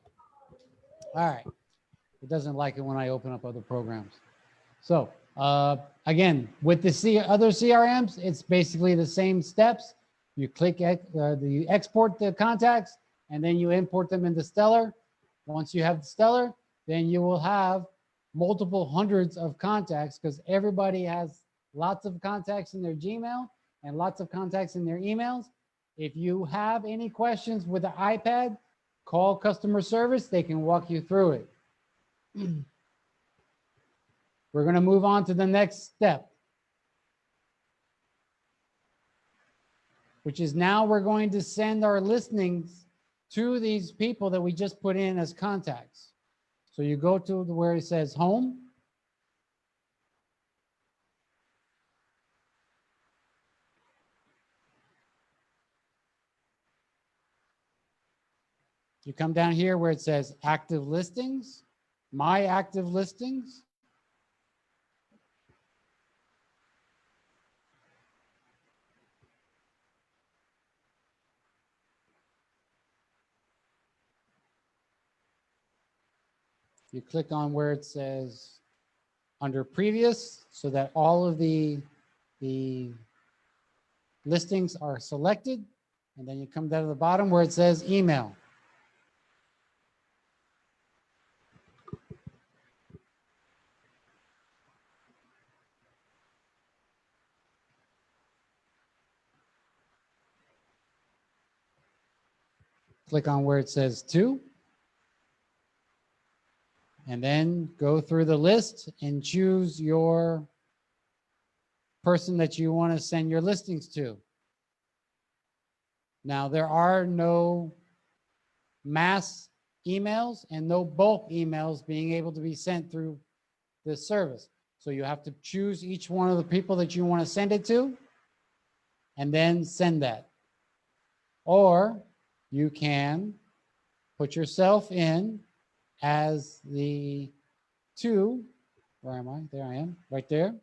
All right. It doesn't like it when I open up other programs. So again, with the other CRMs, it's basically the same steps. You click you export the contacts, and then you import them into Stellar. Once you have the Stellar, then you will have multiple hundreds of contacts because everybody has lots of contacts in their Gmail and lots of contacts in their emails. If you have any questions with the iPad, call customer service. They can walk you through it. We're going to move on to the next step, which is now we're going to send our listings to these people that we just put in as contacts. So you go to where it says home. You come down here where it says active listings, my active listings. You click on where it says under previous so that all of the listings are selected. And then you come down to the bottom where it says email. Click on where it says to. And then go through the list and choose your person that you want to send your listings to. Now, there are no mass emails and no bulk emails being able to be sent through this service. So you have to choose each one of the people that you want to send it to and then send that. Or you can put yourself in as the to, where am I? There I am, right there.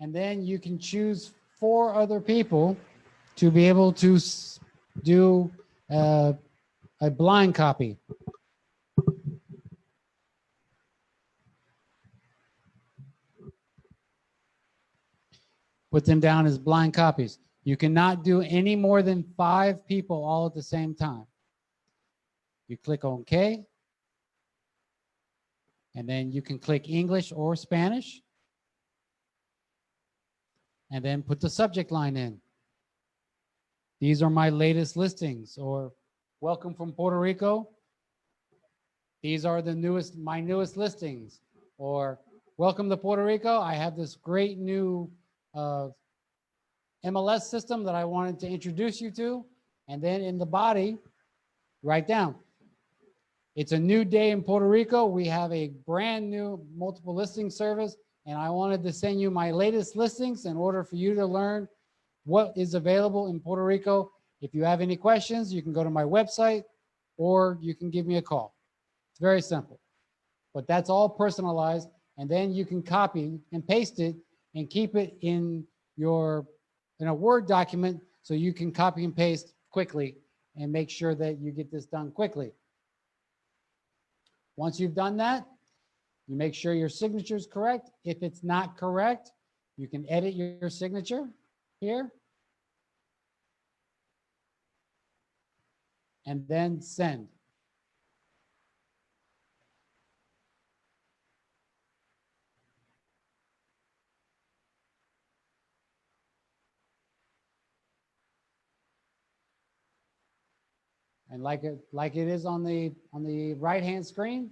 And then you can choose 4 other people to be able to do a blind copy. Put them down as blind copies. You cannot do any more than 5 people all at the same time. You click OK. And then you can click English or Spanish. And then put the subject line in. These are my latest listings, or welcome from Puerto Rico. These are my newest listings, or welcome to Puerto Rico. I have this great new MLS system that I wanted to introduce you to. And then in the body, write down, it's a new day in Puerto Rico. We have a brand new multiple listing service, and I wanted to send you my latest listings in order for you to learn what is available in Puerto Rico. If you have any questions, you can go to my website or you can give me a call. It's very simple, but that's all personalized. And then you can copy and paste it and keep it in a Word document so you can copy and paste quickly and make sure that you get this done quickly. Once you've done that, you make sure your signature is correct. If it's not correct, you can edit your signature here and then send. And like it is on the right-hand screen,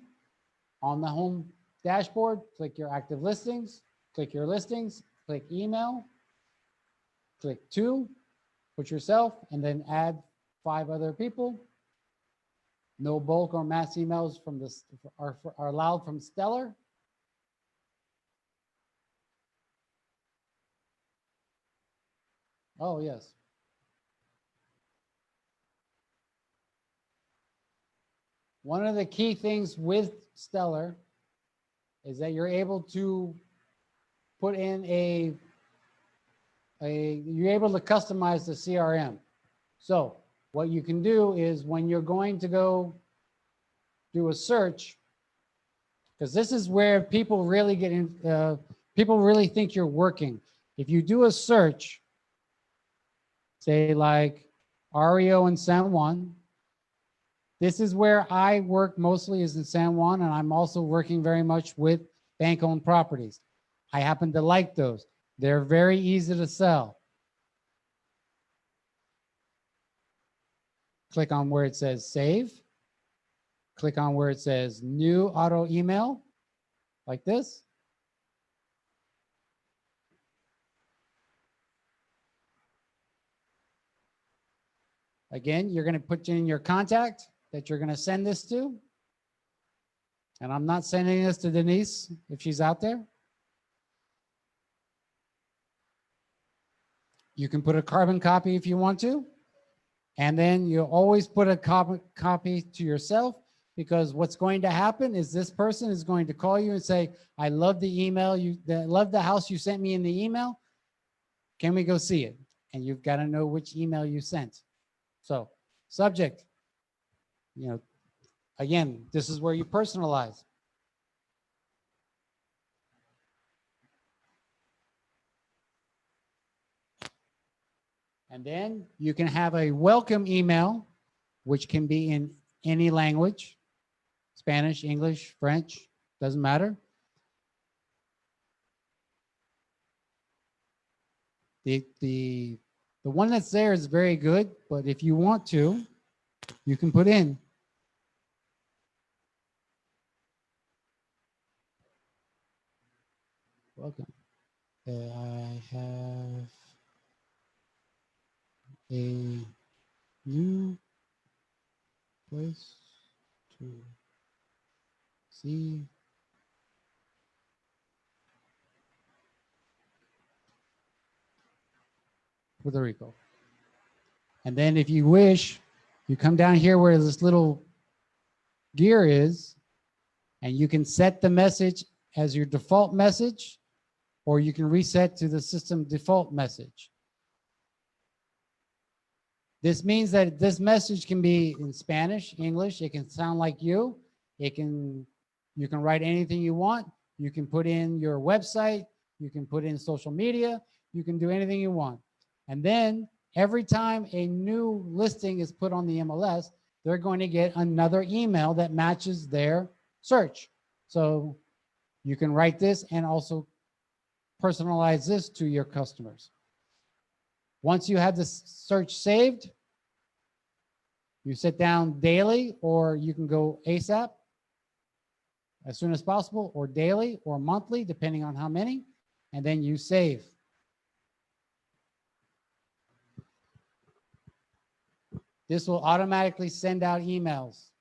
on the home dashboard, click your active listings, click your listings, click email, click to, put yourself, and then add 5 other people. No bulk or mass emails from this are allowed from Stellar. Oh, yes. One of the key things with Stellar is that you're able to put in you're able to customize the CRM. So what you can do is when you're going to go do a search, because this is where people really get in, people really think you're working. If you do a search, say like REO in San Juan, this is where I work mostly is in San Juan, and I'm also working very much with bank-owned properties. I happen to like those. They're very easy to sell. Click on where it says save. Click on where it says new auto email, like this. Again, you're going to put in your contact that you're going to send this to. And I'm not sending this to Denise if she's out there. You can put a carbon copy if you want to. And then you always put a copy to yourself, because what's going to happen is this person is going to call you and say, I love the email, love the house you sent me in the email. Can we go see it? And you've got to know which email you sent. So subject, again, this is where you personalize. And then you can have a welcome email, which can be in any language, Spanish, English, French, doesn't matter. The one that's there is very good, but if you want to, you can put in welcome. I have a new place to see Puerto Rico. And then if you wish, you come down here where this little gear is, and you can set the message as your default message, or you can reset to the system default message. This means that this message can be in Spanish, English, it can sound like you. You can write anything you want. You can put in your website, you can put in social media, you can do anything you want. And then every time a new listing is put on the MLS, they're going to get another email that matches their search. So you can write this and also personalize this to your customers. Once you have the search saved, you sit down daily, or you can go ASAP, as soon as possible, or daily or monthly, depending on how many, and then you save. This will automatically send out emails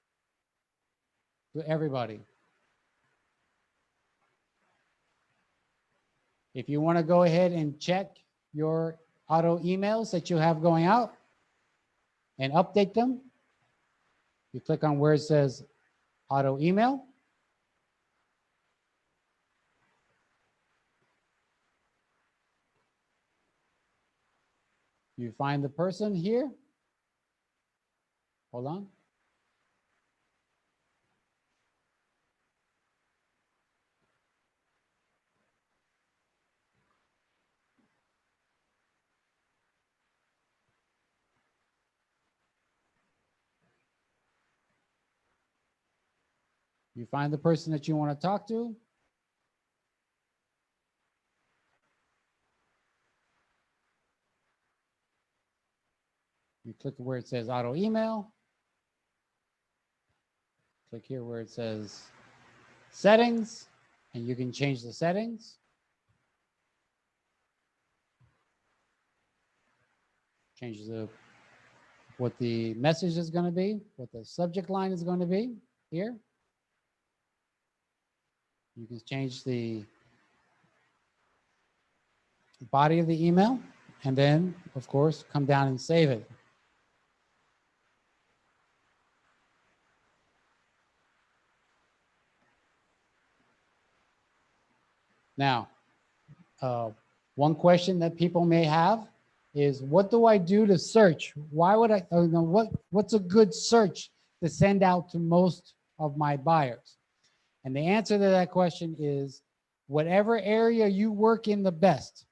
to everybody. If you want to go ahead and check your auto emails that you have going out and update them, you click on where it says auto email. You find the person here. Hold on. You find the person that you want to talk to. You click where it says auto email. Click here where it says settings, and you can change the settings. Change the what the message is going to be, what the subject line is going to be here. You can change the body of the email, and then, of course, come down and save it. Now, one question that people may have is, what do I do to search? Why would I, what's a good search to send out to most of my buyers? And the answer to that question is whatever area you work in the best.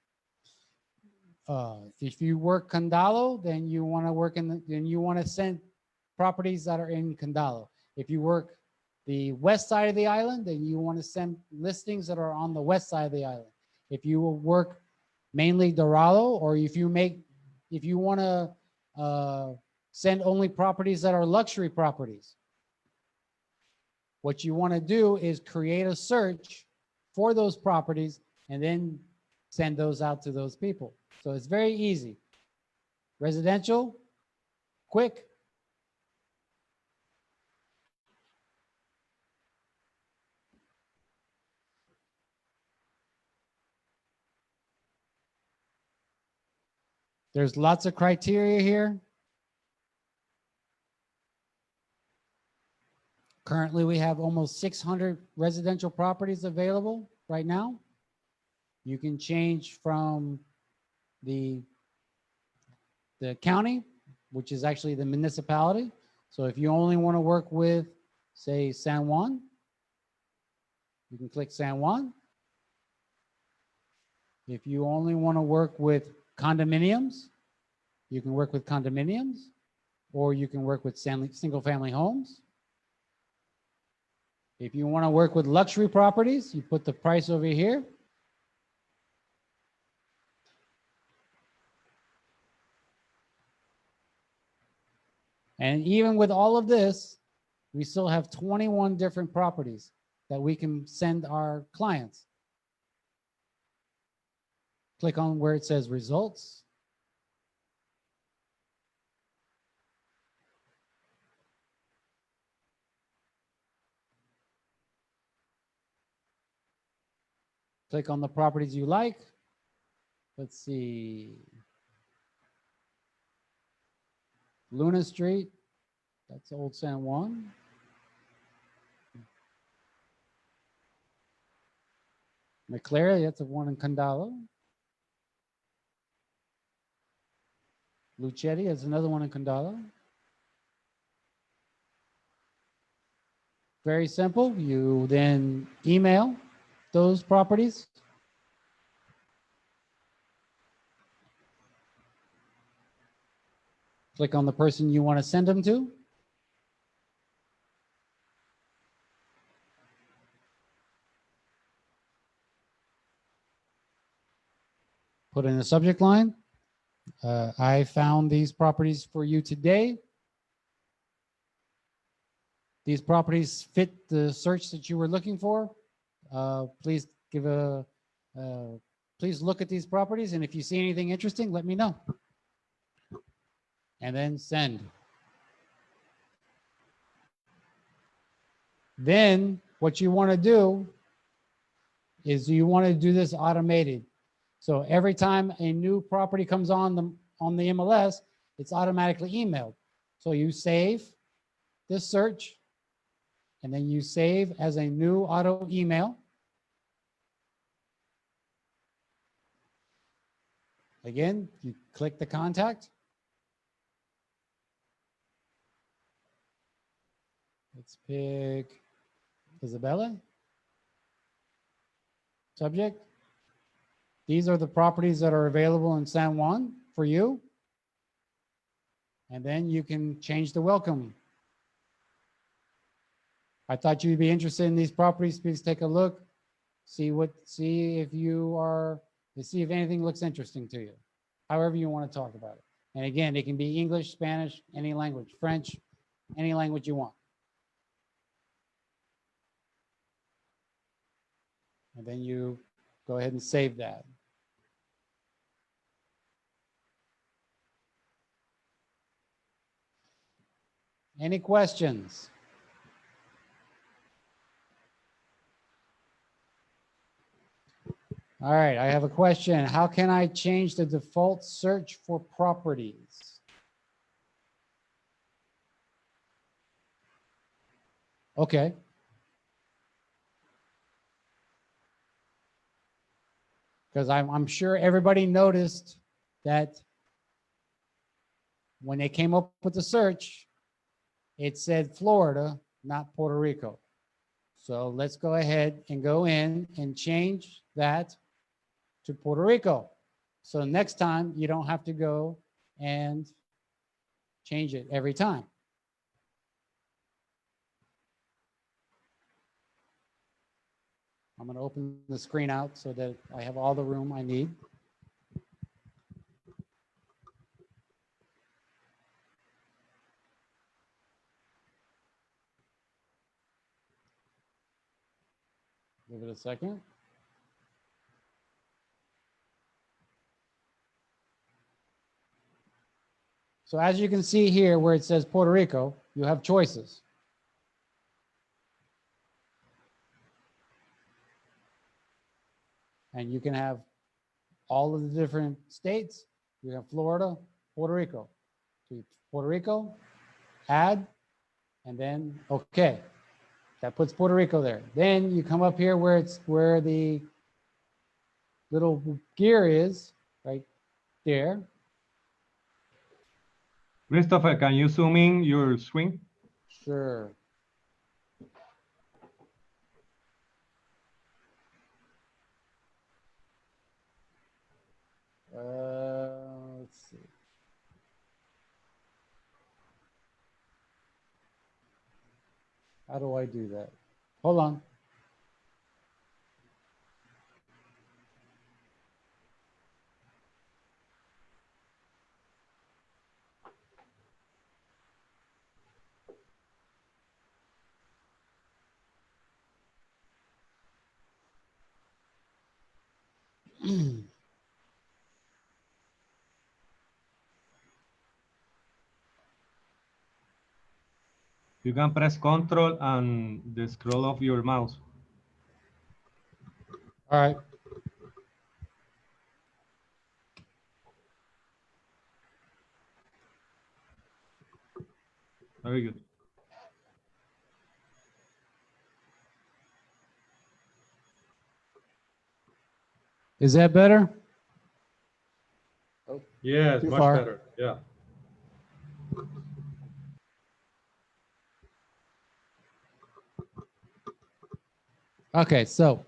If you work Condado, then you want to work in then you want to send properties that are in Condado. If you work the west side of the island, then you want to send listings that are on the west side of the island. If you work mainly Dorado, or if you want to send only properties that are luxury properties, what you want to do is create a search for those properties and then send those out to those people. So it's very easy. Residential, quick. There's lots of criteria here. Currently, we have almost 600 residential properties available right now. You can change from the county, which is actually the municipality. So if you only want to work with, say, San Juan, you can click San Juan. If you only want to work with condominiums, you can work with condominiums, or you can work with single-family homes. If you want to work with luxury properties, you put the price over here. And even with all of this, we still have 21 different properties that we can send our clients. Click on where it says results. Click on the properties you like. Let's see. Luna Street, that's Old San Juan. McClary, that's the one in Condado. Luchetti, that's another one in Condado. Very simple. You then email those properties. Click on the person you want to send them to. Put in the subject line. I found these properties for you today. These properties fit the search that you were looking for. Please look at these properties, and if you see anything interesting, let me know. And then send. Then what you want to do is you want to do this automated. So every time a new property comes on the MLS, it's automatically emailed. So you save this search, and then you save as a new auto email. Again, you click the contact. Let's pick Isabella. Subject. These are the properties that are available in San Juan for you. And then you can change the welcome. I thought you'd be interested in these properties. Please take a look. See if anything looks interesting to you. However you want to talk about it. And again, it can be English, Spanish, any language, French, any language you want. And then you go ahead and save that. Any questions? All right, I have a question. How can I change the default search for properties? Okay. Because I'm sure everybody noticed that when they came up with the search, it said Florida, not Puerto Rico. So let's go ahead and go in and change that to Puerto Rico. So next time you don't have to go and change it every time. I'm going to open the screen out so that I have all the room I need. Give it a second. So as you can see here where it says Puerto Rico, you have choices. And you can have all of the different states. You have Florida, Puerto Rico. So Puerto Rico, add, and then okay. That puts Puerto Rico there. Then you come up here where the little gear is, right there. Christopher, can you zoom in your screen? Sure. Let's see. How do I do that? Hold on. You can press Control and the scroll of your mouse. All right. Very good. Is that better? Yes, Too much far. better. Yeah. Okay, so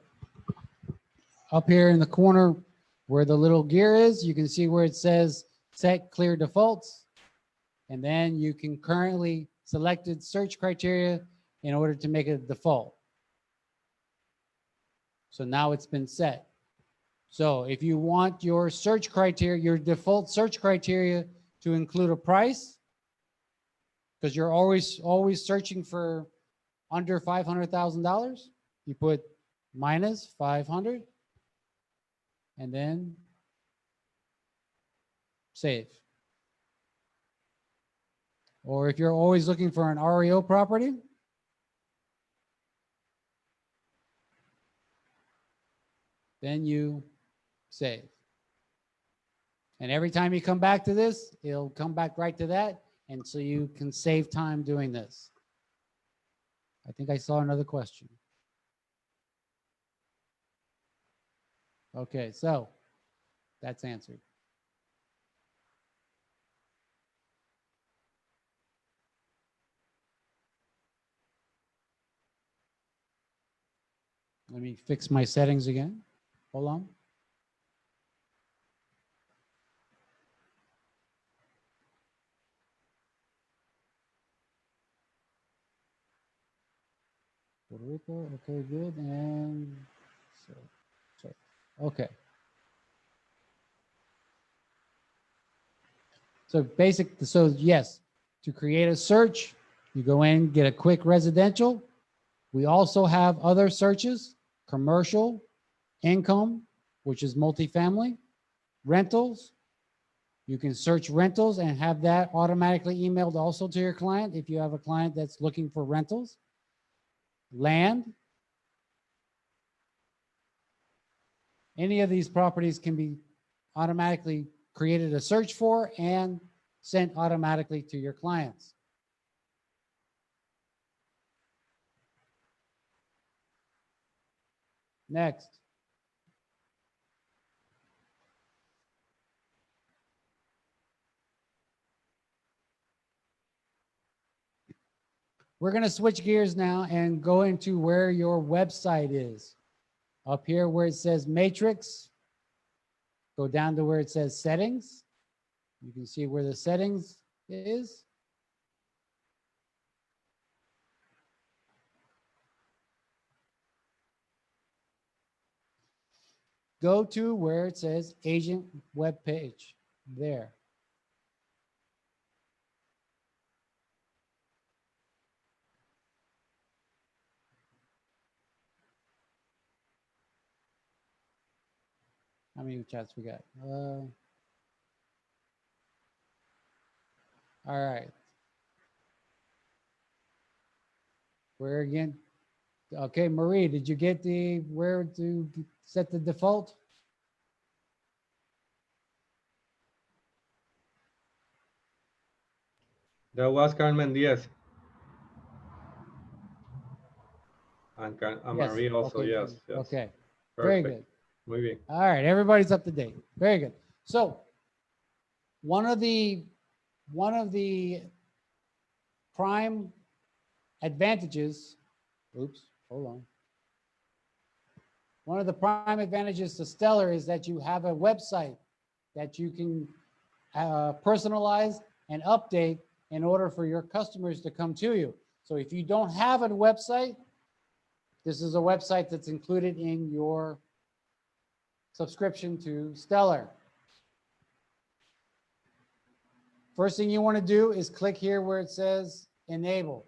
up here in the corner where the little gear is, you can see where it says set clear defaults. And then you can currently selected search criteria in order to make it a default. So now it's been set. So if you want your search criteria, your default search criteria to include a price, because you're always searching for under $500,000, you put minus 500 and then save. Or if you're always looking for an REO property, then you save. And every time you come back to this, it'll come back right to that. And so you can save time doing this. I think I saw another question. Okay, so that's answered. Let me fix my settings again. Hold on. Puerto Rico, okay, good. And so okay. So yes, to create a search, you go in, get a quick residential. We also have other searches, commercial, income, which is multifamily, rentals, You can search rentals and have that automatically emailed also to your client if you have a client that's looking for rentals. Land. Any of these properties can be automatically created a search for and sent automatically to your clients. Next. We're going to switch gears now and go into where your website is. Up here where it says matrix, go down to where it says settings. You can see where the settings is. Go to where it says agent web page there. How many chats we got? All right. Where again? Okay, Marie, did you get the where to set the default? That was Carmen Diaz. And Yes. Marie also, Okay. yes. Okay. Perfect. Very good. Muy bien. All right, everybody's up to date. Very good. So one of the prime advantages, oops, hold on. One of the prime advantages to Stellar is that you have a website that you can personalize and update in order for your customers to come to you. So if you don't have a website, this is a website that's included in your subscription to Stellar. First thing you want to do is click here where it says enable.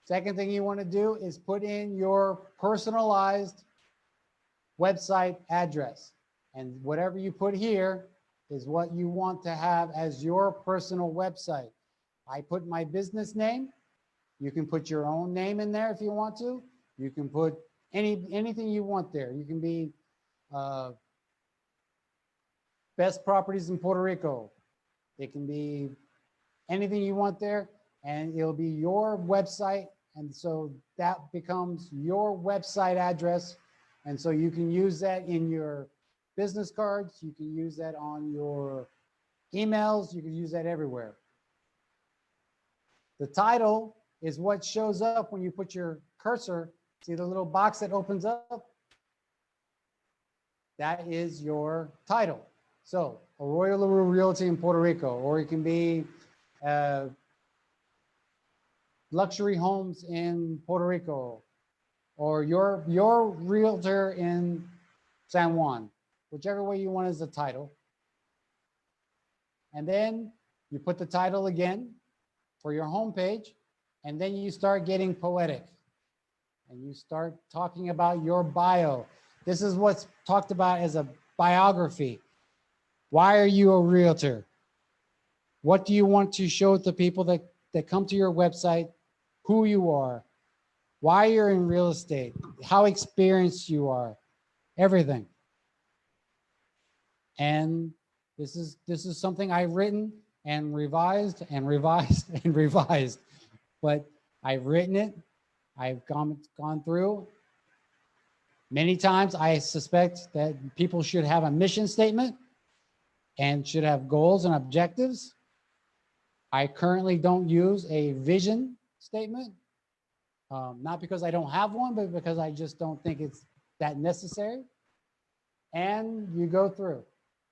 Second thing you want to do is put in your personalized website address. And whatever you put here is what you want to have as your personal website. I put my business name. You can put your own name in there if you want to. You can put anything you want there. You can be best properties in Puerto Rico. It can be anything you want there, and it'll be your website. And so that becomes your website address. And so you can use that in your business cards. You can use that on your emails. You can use that everywhere. The title is what shows up when you put your cursor. See the little box that opens up? That is your title. So Arroyo Larue Realty in Puerto Rico, or it can be luxury homes in Puerto Rico, or your realtor in San Juan, whichever way you want as the title. And then you put the title again for your homepage, and then you start getting poetic and you start talking about your bio. This is what's talked about as a biography. Why are you a realtor? What do you want to show to people that come to your website? Who you are, why you're in real estate, how experienced you are, everything. And this is something I've written and revised and revised and revised. But I've written it, I've gone through many times. I suspect that people should have a mission statement and should have goals and objectives. I currently don't use a vision statement. Not because I don't have one, but because I just don't think it's that necessary. And you go through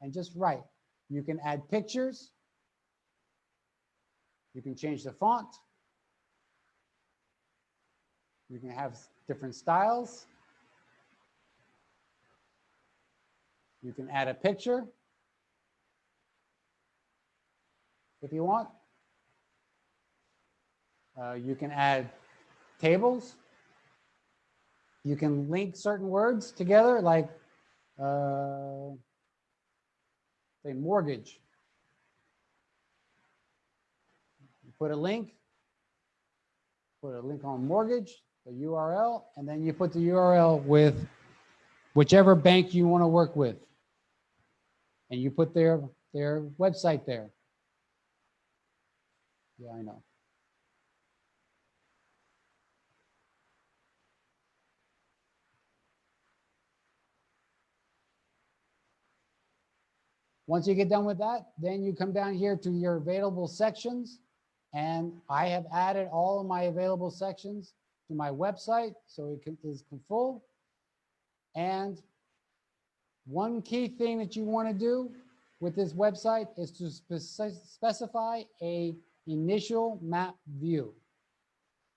and just write. You can add pictures. You can change the font. You can have different styles. You can add a picture if you want. You can add tables. You can link certain words together, like say mortgage. You put a link on mortgage, the URL, and then you put the URL with whichever bank you want to work with. And you put their website there. Yeah, I know. Once you get done with that, then you come down here to your available sections. And I have added all of my available sections to my website so it is full. And one key thing that you want to do with this website is to specify a initial map view.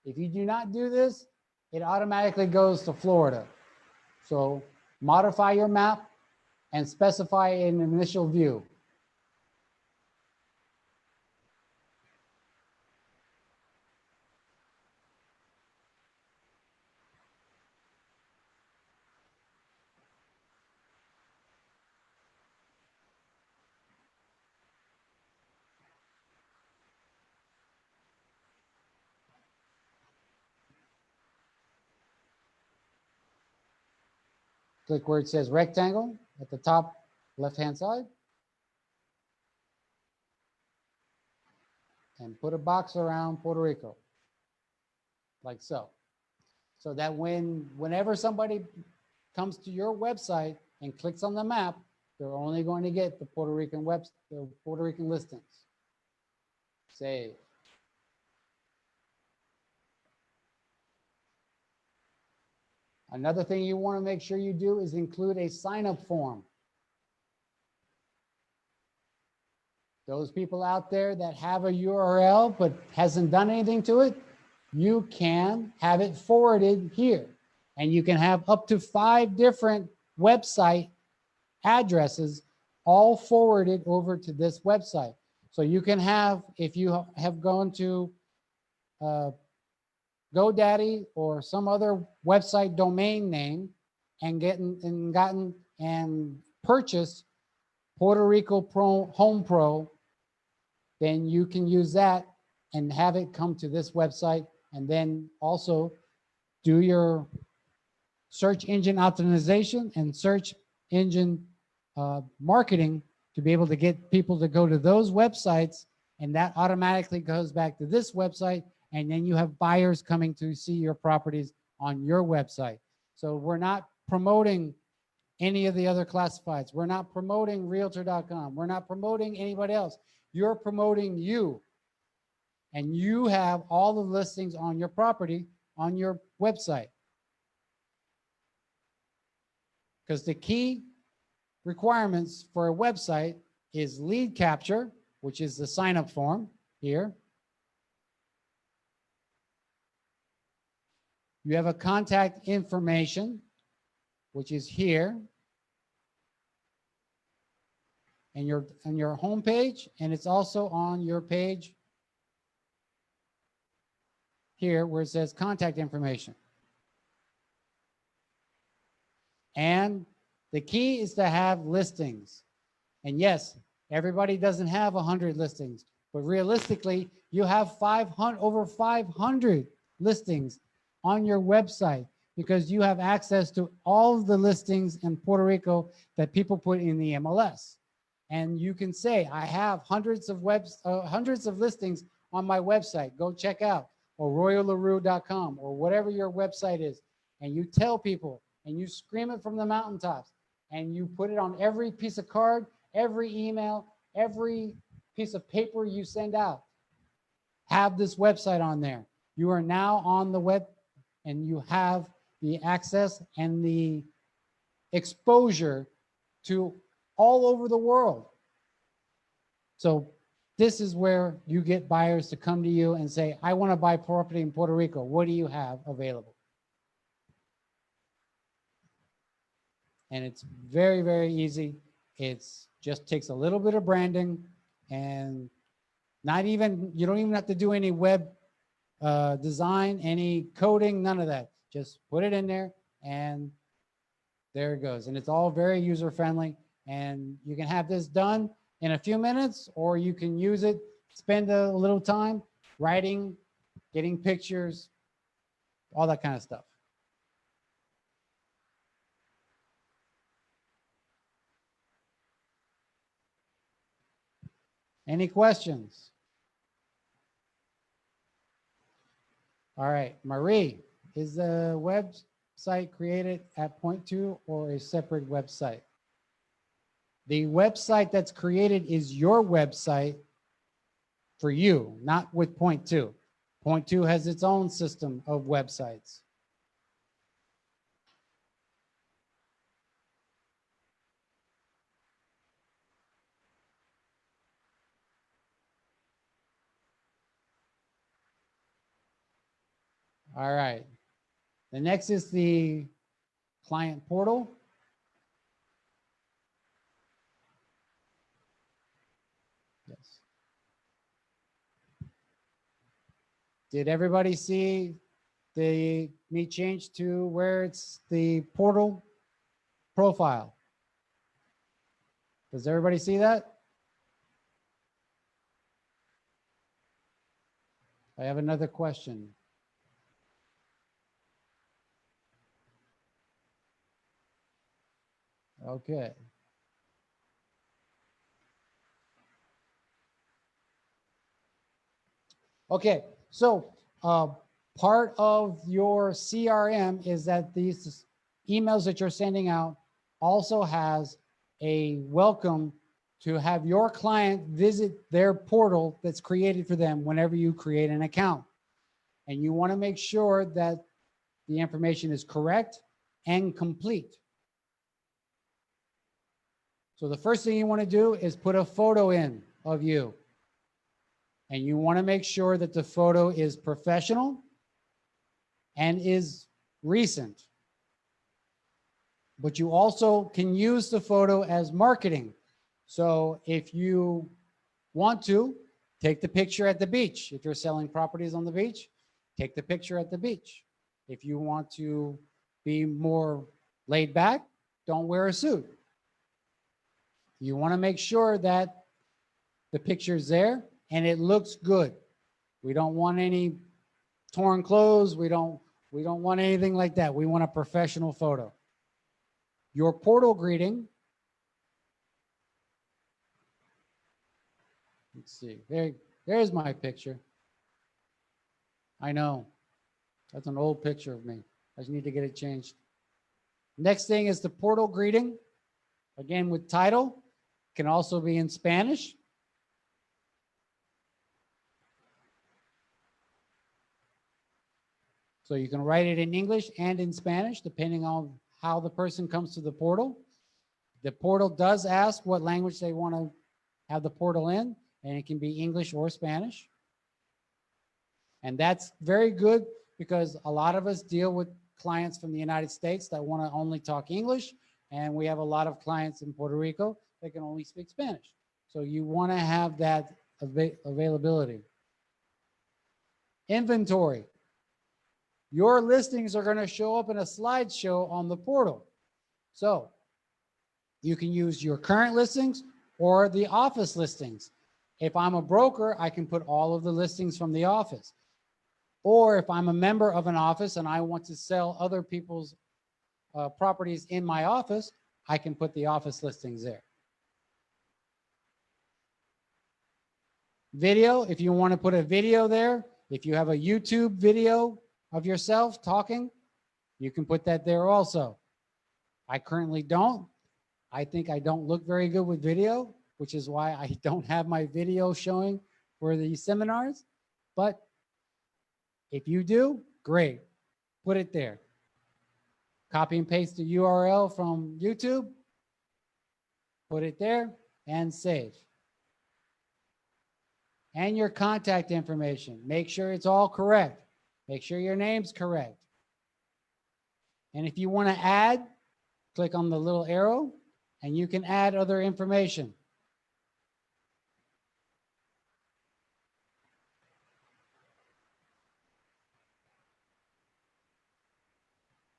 If you do not do this, it automatically goes to Florida. So modify your map and specify an initial view. Click where it says rectangle at the top left-hand side. And put a box around Puerto Rico, like so. So that whenever somebody comes to your website and clicks on the map, they're only going to get the Puerto Rican listings. Save. Another thing you want to make sure you do is include a sign-up form. Those people out there that have a URL but hasn't done anything to it, you can have it forwarded here. And you can have up to 5 different website addresses all forwarded over to this website. So you can have, if you have gone to GoDaddy or some other website domain name and gotten and purchased Puerto Rico Home Pro, then you can use that and have it come to this website, and then also do your search engine optimization and search engine marketing to be able to get people to go to those websites, and that automatically goes back to this website, and then you have buyers coming to see your properties on your website. So we're not promoting any of the other classifieds. We're not promoting Realtor.com. We're not promoting anybody else. You're promoting you. And you have all the listings on your property on your website. Because the key requirements for a website is lead capture, which is the sign-up form here. You have a contact information, which is here. And your home page, and it's also on your page here where it says contact information. And the key is to have listings. And yes, everybody doesn't have 100 listings, but realistically, you have over 500 listings on your website because you have access to all of the listings in Puerto Rico that people put in the MLS. And you can say, I have hundreds of listings on my website. Go check out, or royallarue.com, or whatever your website is. And you tell people, and you scream it from the mountaintops, and you put it on every piece of card, every email, every piece of paper you send out. Have this website on there. You are now on the web, and you have the access and the exposure to all over the world. So this is where you get buyers to come to you and say, I want to buy property in Puerto Rico. What do you have available? And it's very, very easy. It's just takes a little bit of branding, and you don't even have to do any web design, any coding, none of that. Just put it in there and There it goes. And it's all very user friendly. And you can have this done in a few minutes, or you can use it, spend a little time writing, getting pictures, all that kind of stuff. Any questions? All right, Marie, is the website created at Point Two or a separate website? The website that's created is your website for you, not with Point Two. Point Two has its own system of websites. All right. The next is the client portal. Yes. Did everybody see me change to where it's the portal profile? Does everybody see that? I have another question. Okay. Okay, so part of your CRM is that these emails that you're sending out also has a welcome to have your client visit their portal that's created for them whenever you create an account. And you want to make sure that the information is correct and complete. So the first thing you want to do is put a photo in of you. And you want to make sure that the photo is professional and is recent. But you also can use the photo as marketing. So if you want to, take the picture at the beach. If you're selling properties on the beach, take the picture at the beach. If you want to be more laid back, don't wear a suit. You want to make sure that the picture's there and it looks good. We don't want any torn clothes. We don't want anything like that. We want a professional photo. Your portal greeting. Let's see. There's my picture. I know. That's an old picture of me. I just need to get it changed. Next thing is the portal greeting. Again, with title. Can also be in Spanish. So you can write it in English and in Spanish, depending on how the person comes to the portal. The portal does ask what language they want to have the portal in, and it can be English or Spanish. And that's very good because a lot of us deal with clients from the United States that want to only talk English, and we have a lot of clients in Puerto Rico that can only speak Spanish. So you want to have that availability. Inventory. Your listings are going to show up in a slideshow on the portal. So you can use your current listings or the office listings. If I'm a broker, I can put all of the listings from the office. Or if I'm a member of an office and I want to sell other people's properties in my office, I can put the office listings there. Video, if you want to put a video there, if you have a YouTube video of yourself talking, you can put that there also. I currently don't. I think I don't look very good with video, which is why I don't have my video showing for the seminars. But if you do, great. Put it there. Copy and paste the URL from YouTube. Put it there and save. And your contact information. Make sure it's all correct. Make sure your name's correct. And if you want to add, click on the little arrow and you can add other information.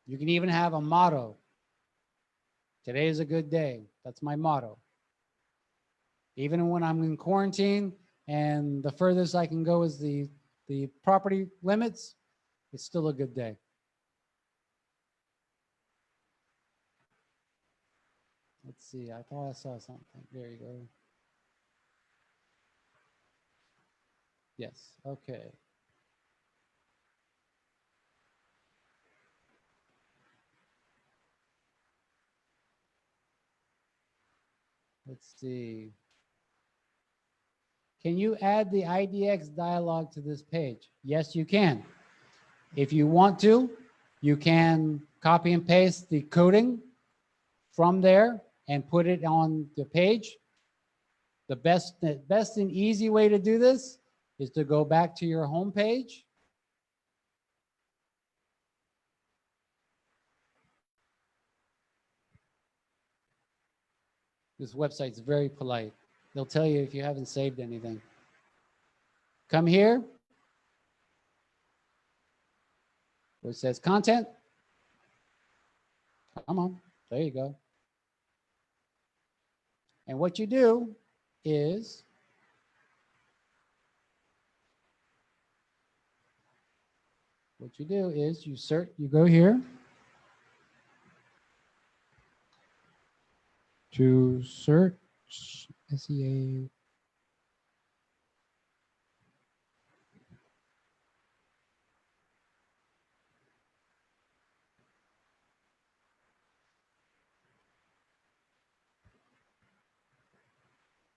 You can even have a motto. Today is a good day. That's my motto. Even when I'm in quarantine and the furthest I can go is the property limits, it's still a good day. Let's see. I thought I saw something. There you go. Yes. Okay. Let's see. Can you add the IDX dialog to this page? Yes, you can. If you want to, you can copy and paste the coding from there and put it on the page. The best and easy way to do this is to go back to your home page. This website's very polite. They'll tell you if you haven't saved anything. Come here where it says content. Come on, there you go. And what you do is you search, you go here to search SEA.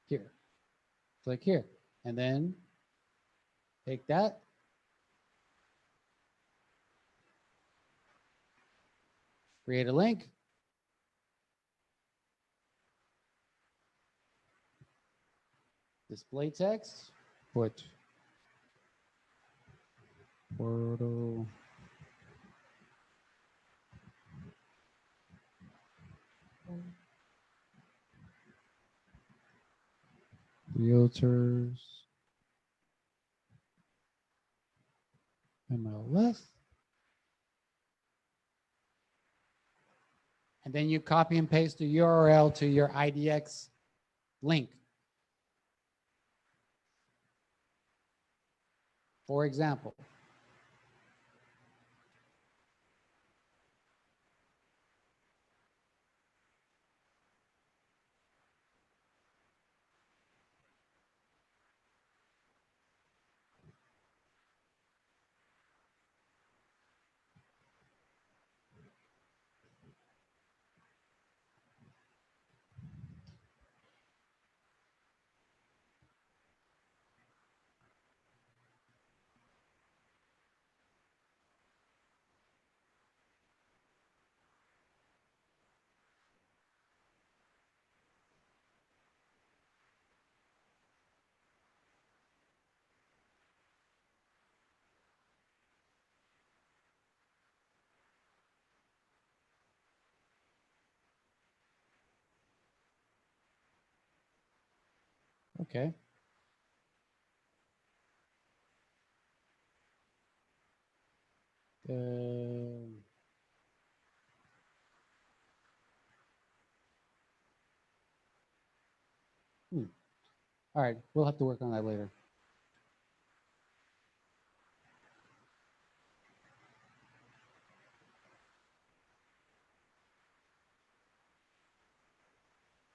Here, click here, and then take that. Create a link. Display text. Put Puerto Realtors MLS. And then you copy and paste the URL to your IDX link. For example, okay. All right, we'll have to work on that later.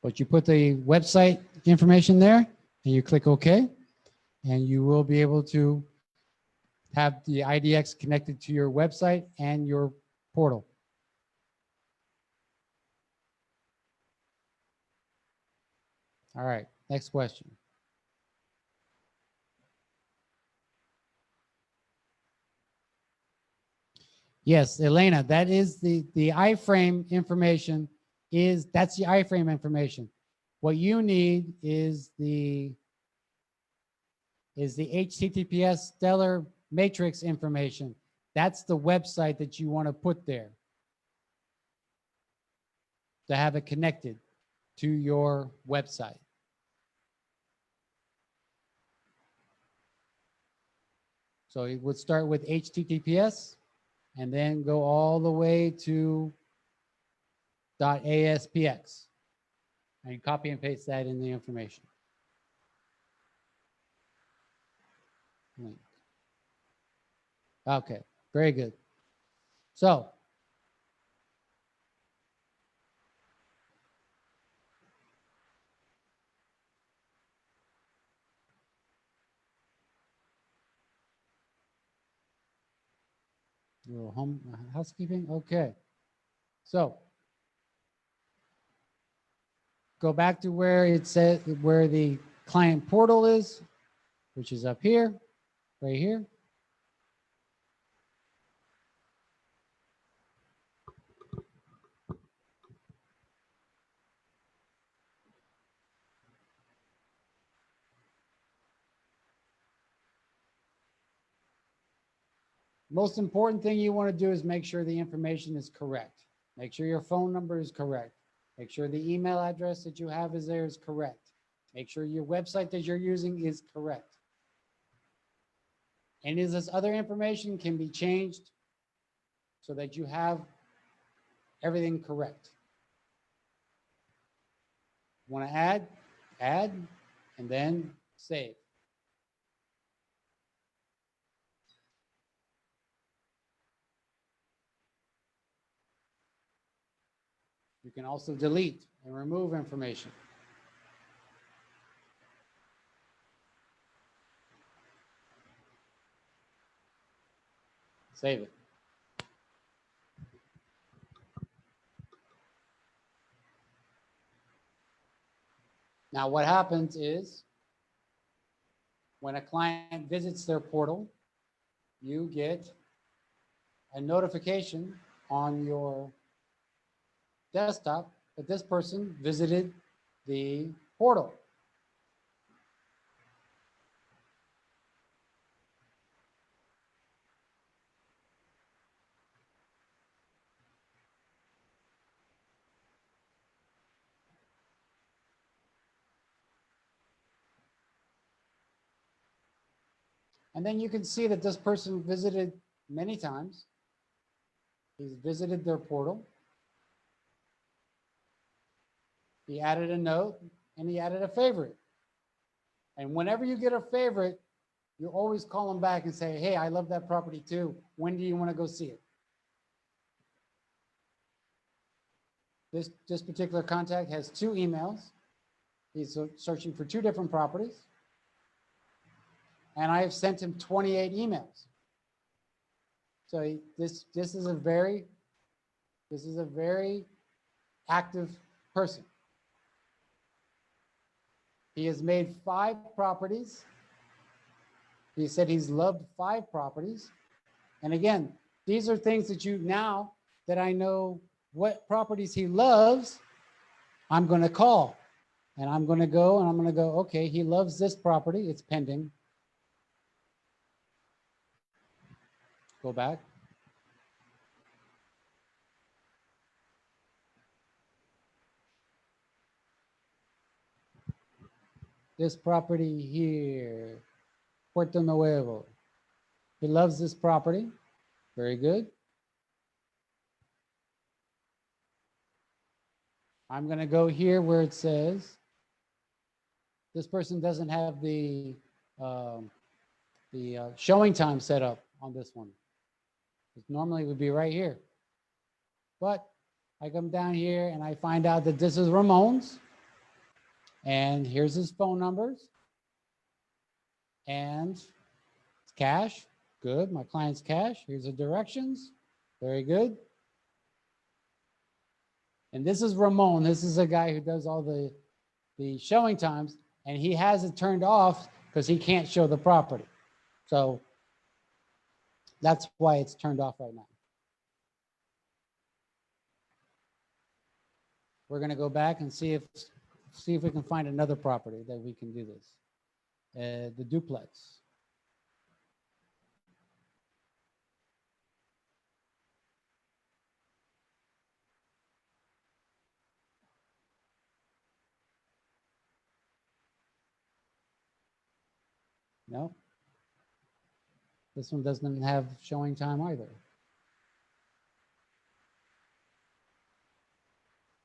But you put the website information there and you click OK, and you will be able to have the IDX connected to your website and your portal. All right, next question. Yes, Elena, that is the iframe information that's the iframe information. What you need is the HTTPS stellar matrix information. That's the website that you want to put there to have it connected to your website. So it would start with HTTPS and then go all the way to .aspx. And copy and paste that in the information. Link. Okay, very good. So your home housekeeping. Okay. So go back to where it says where the client portal is, which is up here, right here. Most important thing you want to do is make sure the information is correct. Make sure your phone number is correct. Make sure the email address that you have is there is correct. Make sure your website that you're using is correct. And is this other information can be changed so that you have everything correct. Want to add, and then save. You can also delete and remove information. Save it. Now what happens is when a client visits their portal, you get a notification on your desktop that this person visited the portal. And then you can see that this person visited many times. He's visited their portal. He added a note and he added a favorite. And whenever you get a favorite, you always call them back and say, hey, I love that property too. When do you want to go see it? This particular contact has 2 emails. He's searching for 2 different properties. And I have sent him 28 emails. So this is a very active person. He has made 5 properties. He said he's loved 5 properties. And again, these are things that you, now that I know what properties he loves, I'm going to call and I'm going to go and I'm going to go, okay, he loves this property. It's pending. Go back. This property here, Puerto Nuevo. He loves this property. Very good. I'm going to go here where it says this person doesn't have the showing time set up on this one. It normally would be right here. But I come down here and I find out that this is Ramon's. And here's his phone numbers. And it's cash. Good. My client's cash. Here's the directions. Very good. And this is Ramon. This is a guy who does all the showing times. And he has it turned off because he can't show the property. So that's why it's turned off right now. We're going to go back and see if we can find another property that we can do this. The duplex. No. This one doesn't have showing time either.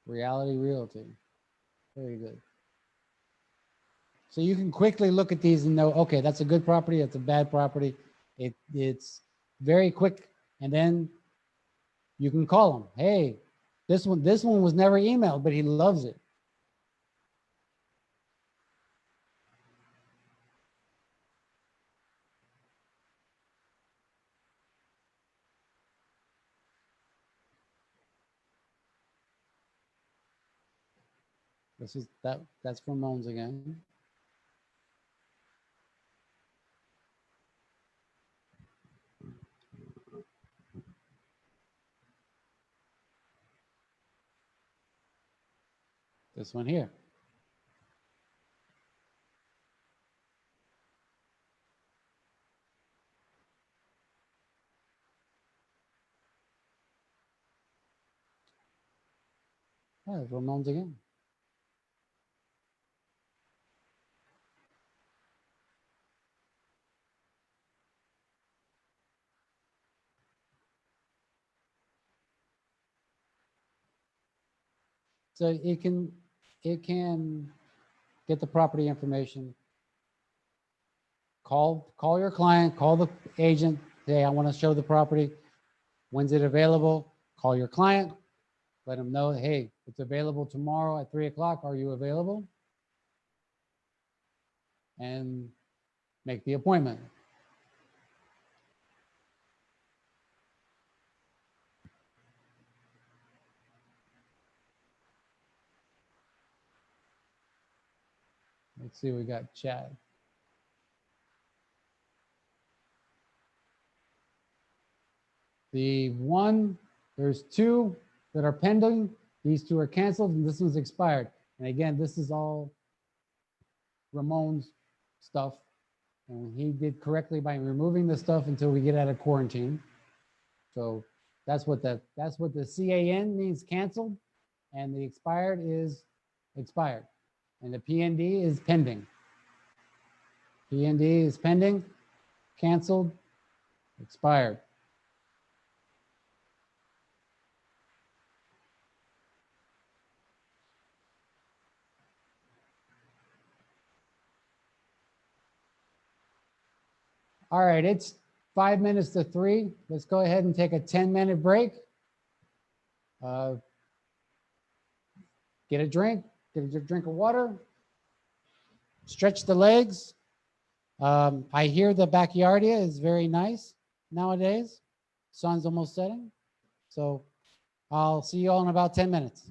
Reality Realty. Very good. So you can quickly look at these and know, okay, that's a good property, that's a bad property. It's very quick. And then you can call them. Hey, this one was never emailed, but he loves it. That's from Moans again. This one here. Yeah, Ramones again. So it can get the property information. Call your client, call the agent, say, I want to show the property. When's it available? Call your client, let them know, hey, it's available tomorrow at 3 o'clock. Are you available? And make the appointment. Let's see, we got Chad. There's two that are pending. These two are canceled and this one's expired. And again, this is all Ramon's stuff. And he did correctly by removing the stuff until we get out of quarantine. So that's what the CAN means, canceled, and the expired is expired. And the PND is pending. PND is pending, canceled, expired. All right, it's 5 minutes to 3. Let's go ahead and take a 10-minute break. Get a drink of water, stretch the legs. I hear the backyardia is very nice nowadays. Sun's almost setting. So I'll see you all in about 10 minutes.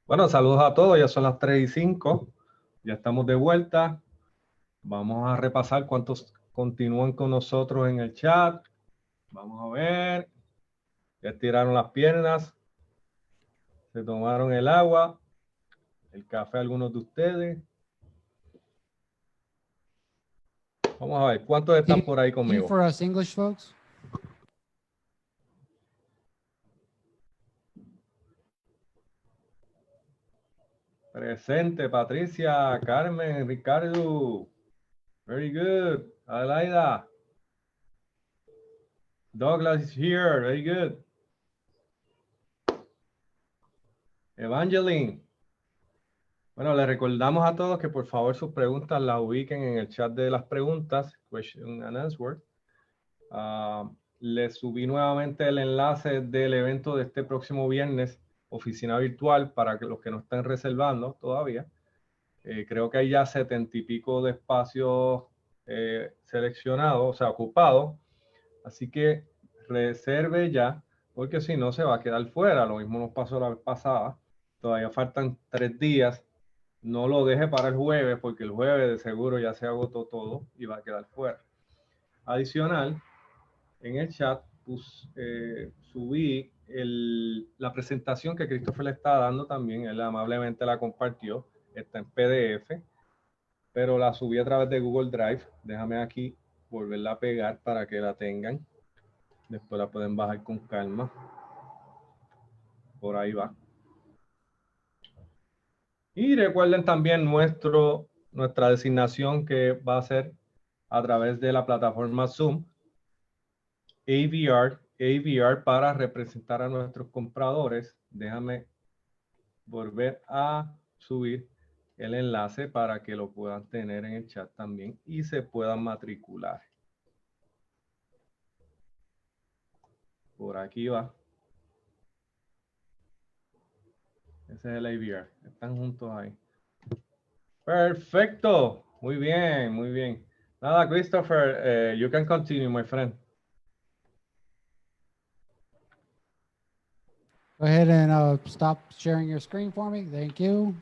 Bueno, saludos a todos, ya son las 3:05, ya estamos de vuelta. Vamos a repasar cuántos continúan con nosotros en el chat. Vamos a ver, ya estiraron las piernas, se tomaron el agua, el café algunos de ustedes. Vamos a ver, ¿cuántos están por ahí Can you conmigo? for us English folks? Presente, Patricia, Carmen, Ricardo. Very good. Adelaida. Douglas is here. Very good. Evangeline. Bueno, le recordamos a todos que por favor sus preguntas las ubiquen en el chat de las preguntas, question and answer. Les subí nuevamente el enlace del evento de este próximo viernes, oficina virtual, para que los que no estén reservando todavía. Creo que hay ya 70 y pico de espacios seleccionados, o sea, ocupados. Así que reserve ya, porque si no se va a quedar fuera. Lo mismo nos pasó la vez pasada. Todavía faltan 3 días. No lo deje para el jueves, porque el jueves de seguro ya se agotó todo y va a quedar fuera. Adicional, en el chat subí la presentación que Christopher le está dando también. Él amablemente la compartió. Está en PDF, pero la subí a través de Google Drive. Déjame aquí volverla a pegar para que la tengan. Después la pueden bajar con calma. Por ahí va. Y recuerden también nuestra designación que va a ser a través de la plataforma Zoom, AVR para representar a nuestros compradores. Déjame volver a subir el enlace para que lo puedan tener en el chat también y se puedan matricular. Por aquí va. Ese es el AVR. Están juntos ahí. Perfecto. Muy bien, muy bien. Nada, Christopher, you can continue, my friend. Go ahead and stop sharing your screen for me. Thank you.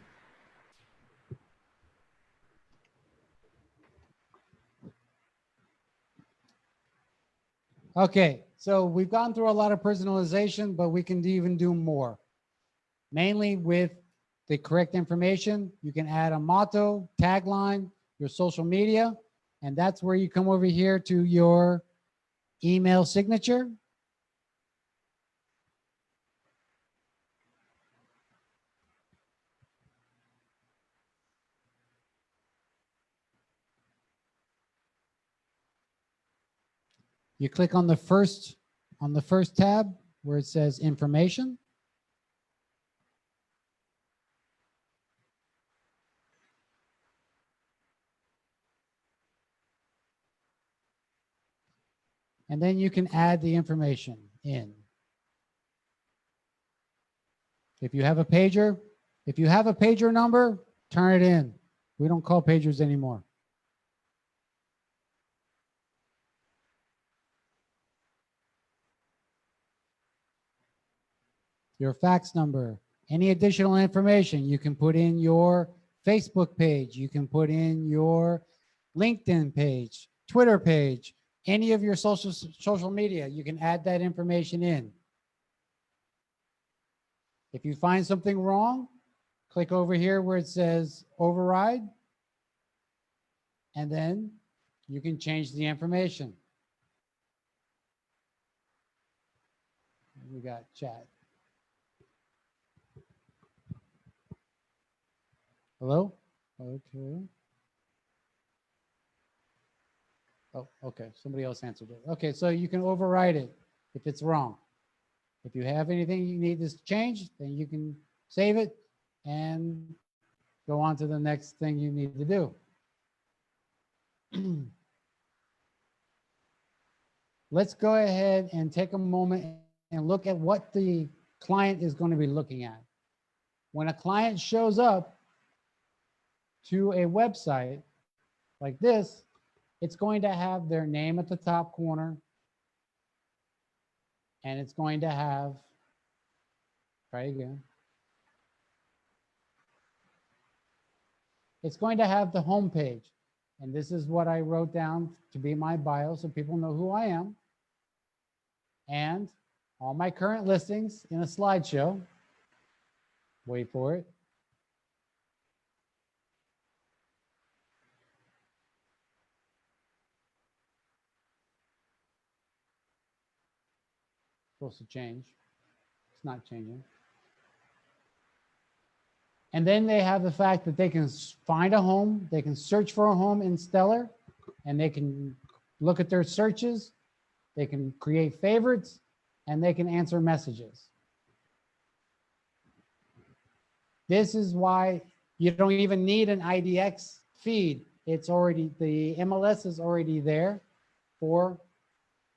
Okay, so we've gone through a lot of personalization, but we can even do more. Mainly with the correct information, you can add a motto, tagline, your social media, and that's where you come over here to your email signature. You click on the first tab where it says information. And then you can add the information in. If you have a pager number, turn it in. We don't call pagers anymore. Your fax number, any additional information, you can put in your Facebook page, you can put in your LinkedIn page, Twitter page, any of your social media, you can add that information in. If you find something wrong, click over here where it says override, and then you can change the information. We got chat. Hello? Okay. Oh, okay. Somebody else answered it. Okay, so you can override it if it's wrong. If you have anything you need to change, then you can save it and go on to the next thing you need to do. Let's go ahead and take a moment and look at what the client is going to be looking at. When a client shows up to a website like this, it's going to have their name at the top corner, and it's going to have, try again. it's going to have the home page. And this is what I wrote down to be my bio so people know who I am. And all my current listings in a slideshow. Wait for it. Supposed to change. It's not changing. And then they have the fact that they can find a home, they can search for a home in Stellar, and they can look at their searches, they can create favorites, and they can answer messages. This is why you don't even need an IDX feed. It's already, the MLS is already there for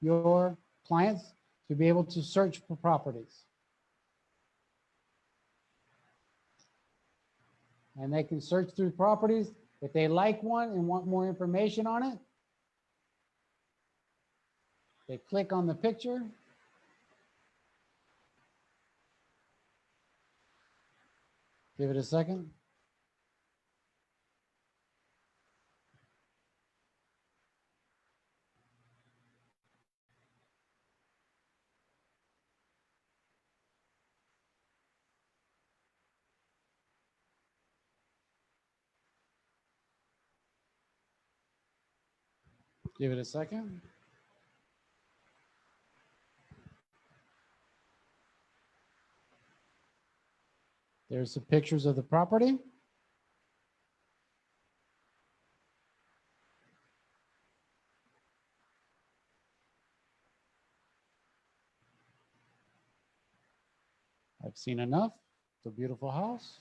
your clients to be able to search for properties. And they can search through properties. If they like one and want more information on it, they click on the picture. Give it a second. Give it a second. There's the pictures of the property. I've seen enough. It's a beautiful house.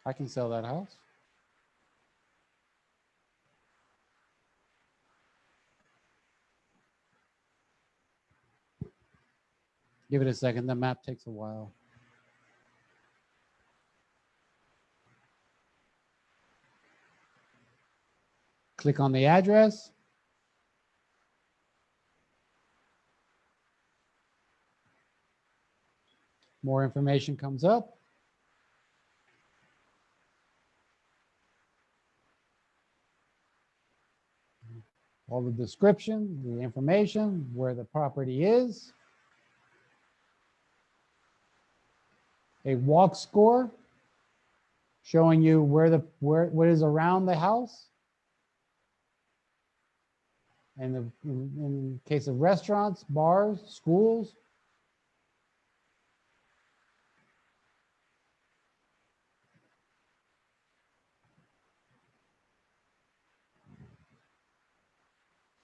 I can sell that house. Give it a second. The map takes a while. Click on the address. More information comes up. All the description, the information, where the property is. A walk score showing you what is around the house. And in case of restaurants, bars, schools.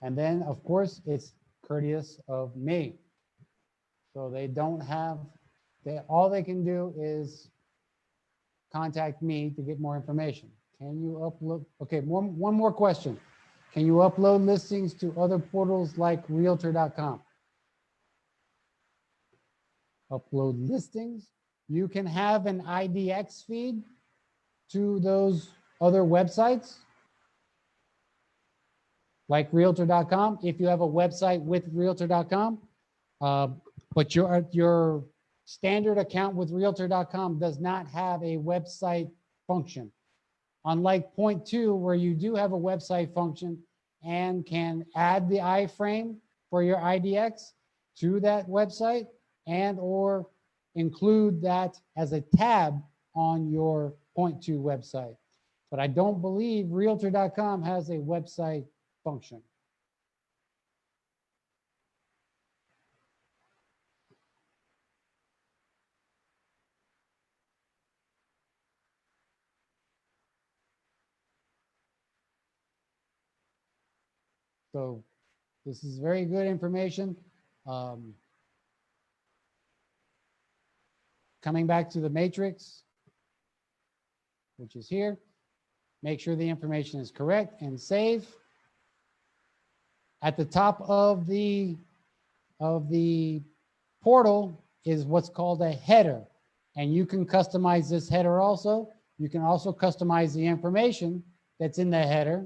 And then, of course, it's courteous of me. So they don't have, all they can do is contact me to get more information. Can you upload? Okay, one more question. Can you upload listings to other portals like Realtor.com? Upload listings. You can have an IDX feed to those other websites like Realtor.com. If you have a website with Realtor.com, but your standard account with Realtor.com does not have a website function. Unlike point 2, where you do have a website function and can add the iframe for your IDX to that website and or include that as a tab on your point 2 website. But I don't believe Realtor.com has a website function. So this is very good information. Coming back to the matrix, which is here, make sure the information is correct and save. At the top of the portal is what's called a header, and you can customize this header also. You can also customize the information that's in the header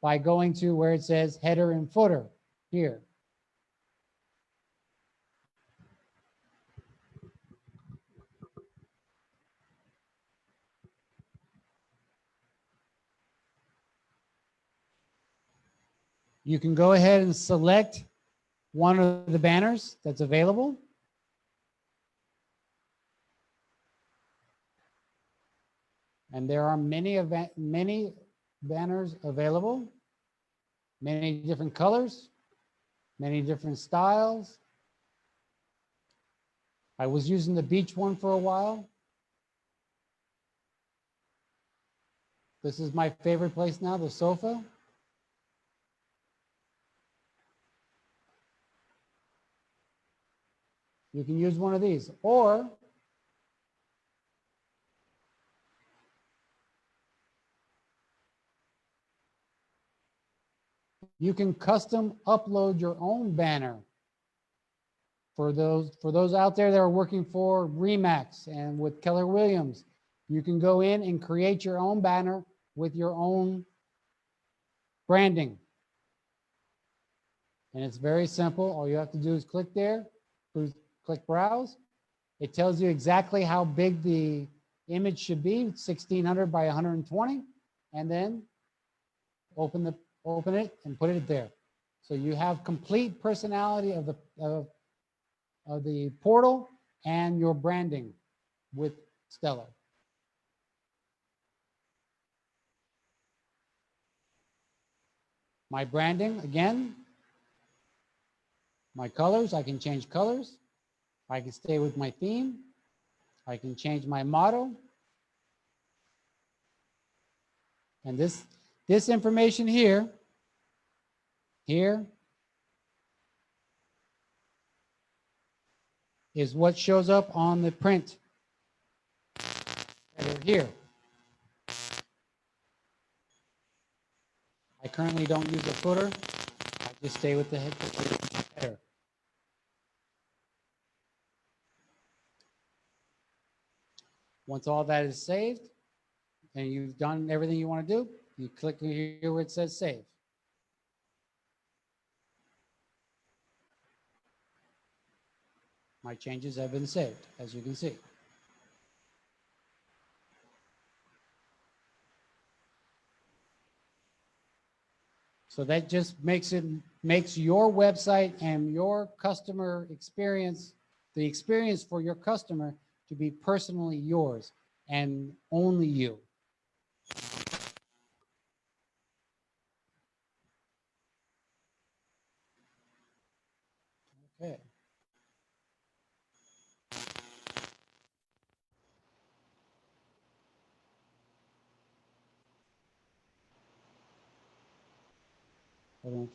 by going to where it says header and footer here. You can go ahead and select one of the banners that's available. And there are many banners available, many different colors, many different styles. I was using the beach one for a while. This is my favorite place now, the sofa. You can use one of these, or you can custom upload your own banner. For those out there that are working for Remax and with Keller Williams, you can go in and create your own banner with your own branding. And it's very simple. All you have to do is click there, click browse. It tells you exactly how big the image should be, 1600 by 120, and then open it and put it there. So you have complete personality of the portal and your branding with Stellar. My branding, again, my colors, I can change colors. I can stay with my theme. I can change my motto. And this information here is what shows up on the print here. I currently don't use a footer. I just stay with the header. Once all that is saved and you've done everything you want to do, you click here where it says save. My changes have been saved, as you can see. So that just makes your website and your customer experience, the experience for your customer, to be personally yours and only you. Okay.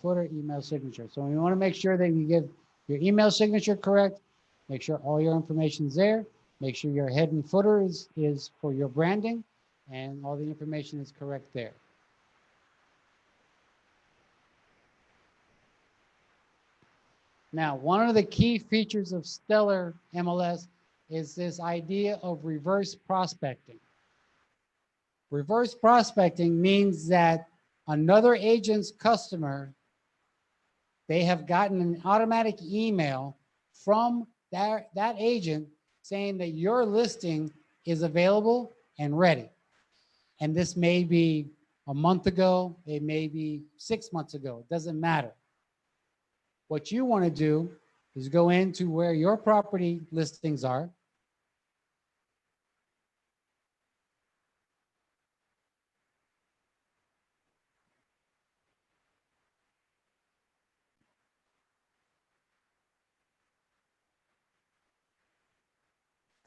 Footer, email signature. So you want to make sure that you give your email signature correct. Make sure all your information is there. Make sure your head and footer is for your branding, and all the information is correct there. Now, one of the key features of Stellar MLS is this idea of reverse prospecting. Reverse prospecting means that another agent's customer, they have gotten an automatic email from that agent saying that your listing is available and ready. And this may be a month ago, it may be 6 months ago, it doesn't matter. What you want to do is go into where your property listings are.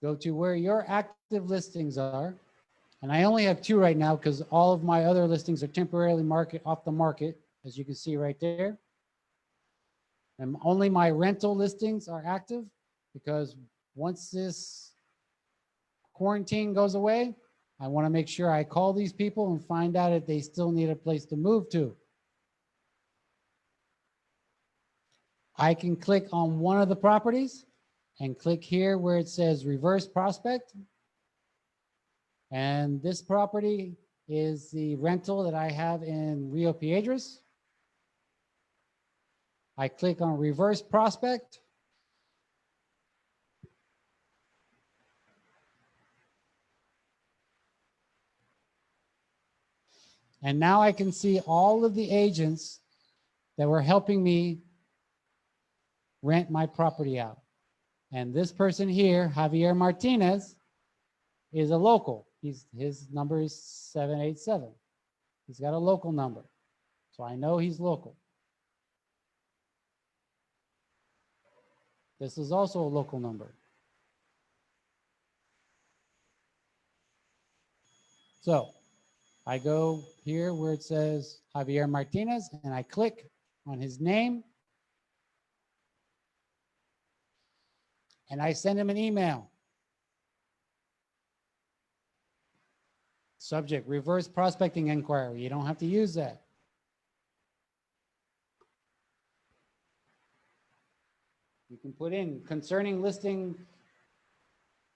Go to where your active listings are. And I only have 2 right now because all of my other listings are temporarily off the market, as you can see right there. And only my rental listings are active because once this quarantine goes away, I want to make sure I call these people and find out if they still need a place to move to. I can click on one of the properties and click here where it says reverse prospect. And this property is the rental that I have in Rio Piedras. I click on reverse prospect. And now I can see all of the agents that were helping me rent my property out. And this person here, Javier Martinez, is a local. His number is 787. He's got a local number. So I know he's local. This is also a local number. So I go here where it says Javier Martinez and I click on his name and I send him an email. Subject, reverse prospecting inquiry. You don't have to use that. You can put in concerning listing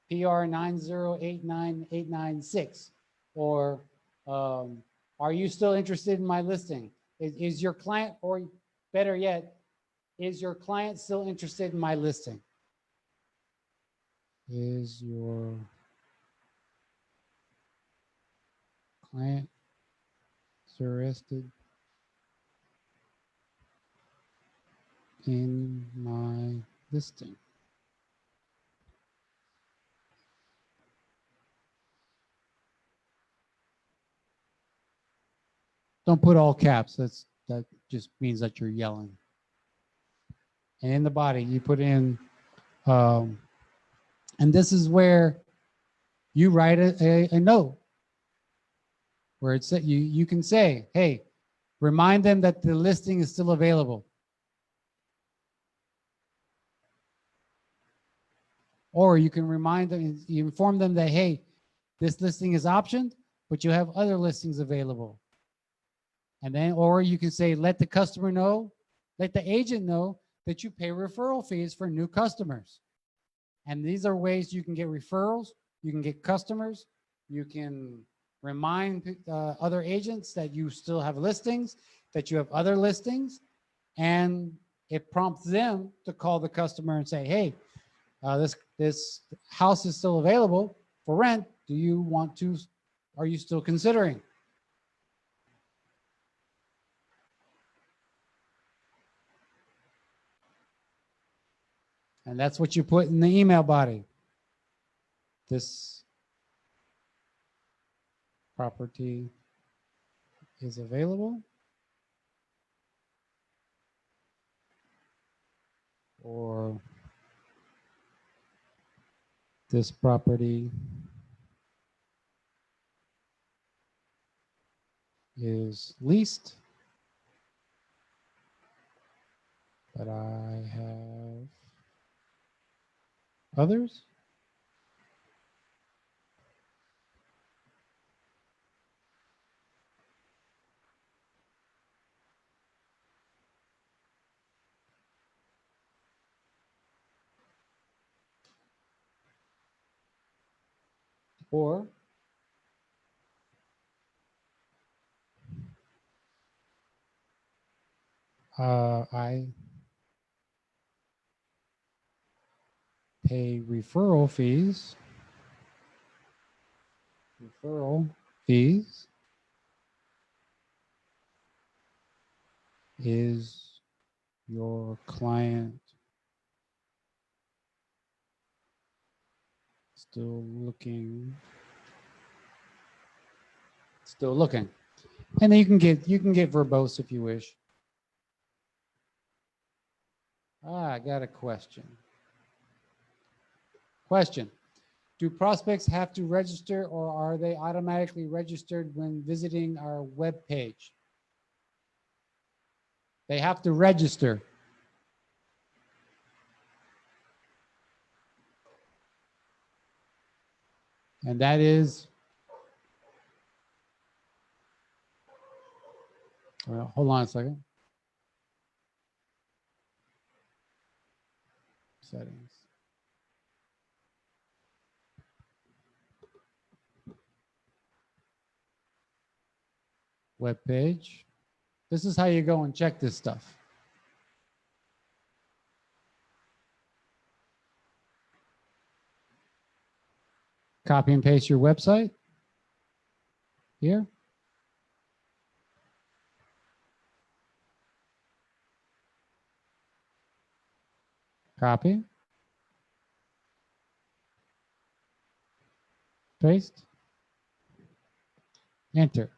PR 9089896 or are you still interested in my listing? Is your client, or better yet, is your client still interested in my listing? Is your client interested in my listing? Don't put all caps. That just means that you're yelling. And in the body, you put in, and this is where you write a note where it's that you can say, hey, remind them that the listing is still available. Or you can remind them, you inform them that, hey, this listing is optioned, but you have other listings available. And then, or you can say, let the customer know, let the agent know that you pay referral fees for new customers. And these are ways you can get referrals, you can get customers, you can remind other agents that you still have listings, that you have other listings, and it prompts them to call the customer and say, hey, this house is still available for rent. Do you want to, are you still considering? And that's what you put in the email body. This property is available, or this property is leased, but I have others. Or I pay referral fees. Referral fees is your client still looking? Still looking. And then you can get verbose if you wish. I got a question. Question. Do prospects have to register, or are they automatically registered when visiting our web page? They have to register. And that is, well, hold on a second. Settings. Web page. This is how you go and check this stuff. Copy and paste your website here. Copy. Paste. Enter.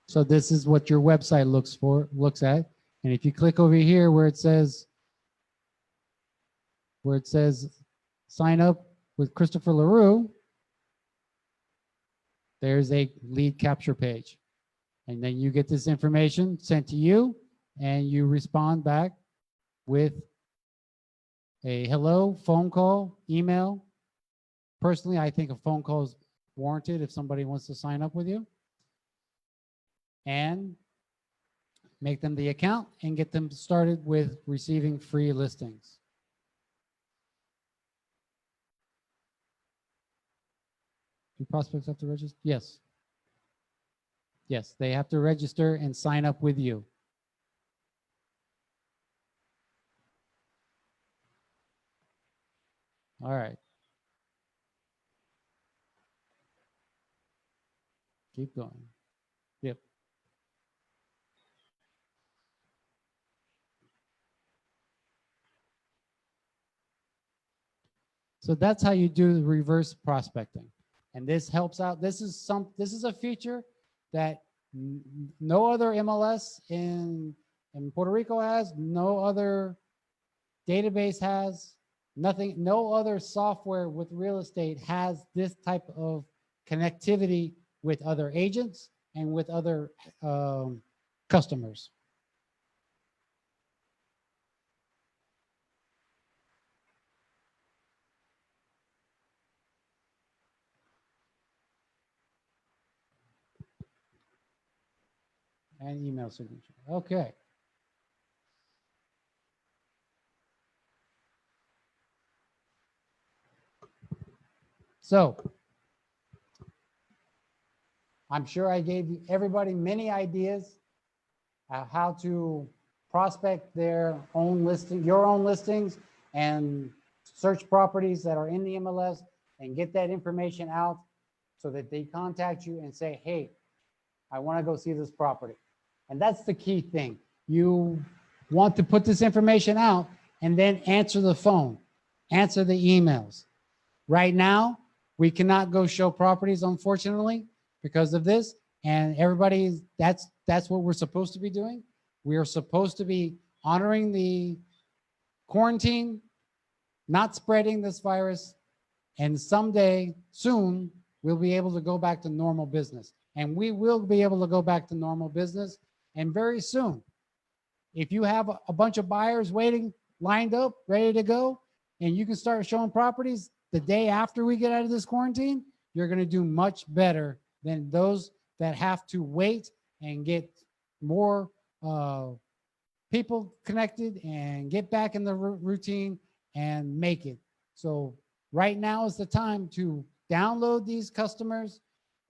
So this is what your website looks at. And if you click over here where it says sign up with Christopher Larue, there's a lead capture page. And then you get this information sent to you and you respond back with a hello, phone call, email. Personally, I think a phone call is warranted if somebody wants to sign up with you. And make them the account and get them started with receiving free listings. Do prospects have to register? Yes. Yes, they have to register and sign up with you. All right. Keep going. Yep. So that's how you do the reverse prospecting. And this helps out. This is a feature that no other MLS in Puerto Rico has, no other database has, no other software with real estate has this type of connectivity with other agents and with other customers. And email signature. Okay. So I'm sure I gave everybody many ideas how to prospect their own listing, your own listings, and search properties that are in the MLS and get that information out so that they contact you and say, hey, I want to go see this property. And that's the key thing. You want to put this information out and then answer the phone, answer the emails. Right now, we cannot go show properties, unfortunately, because of this. And everybody, that's what we're supposed to be doing. We are supposed to be honoring the quarantine, not spreading this virus. And someday, soon, we'll be able to go back to normal business. And we will be able to go back to normal business. And very soon, if you have a bunch of buyers waiting, lined up, ready to go, and you can start showing properties the day after we get out of this quarantine, you're going to do much better than those that have to wait and get more people connected and get back in the routine and make it. So right now is the time to download these customers,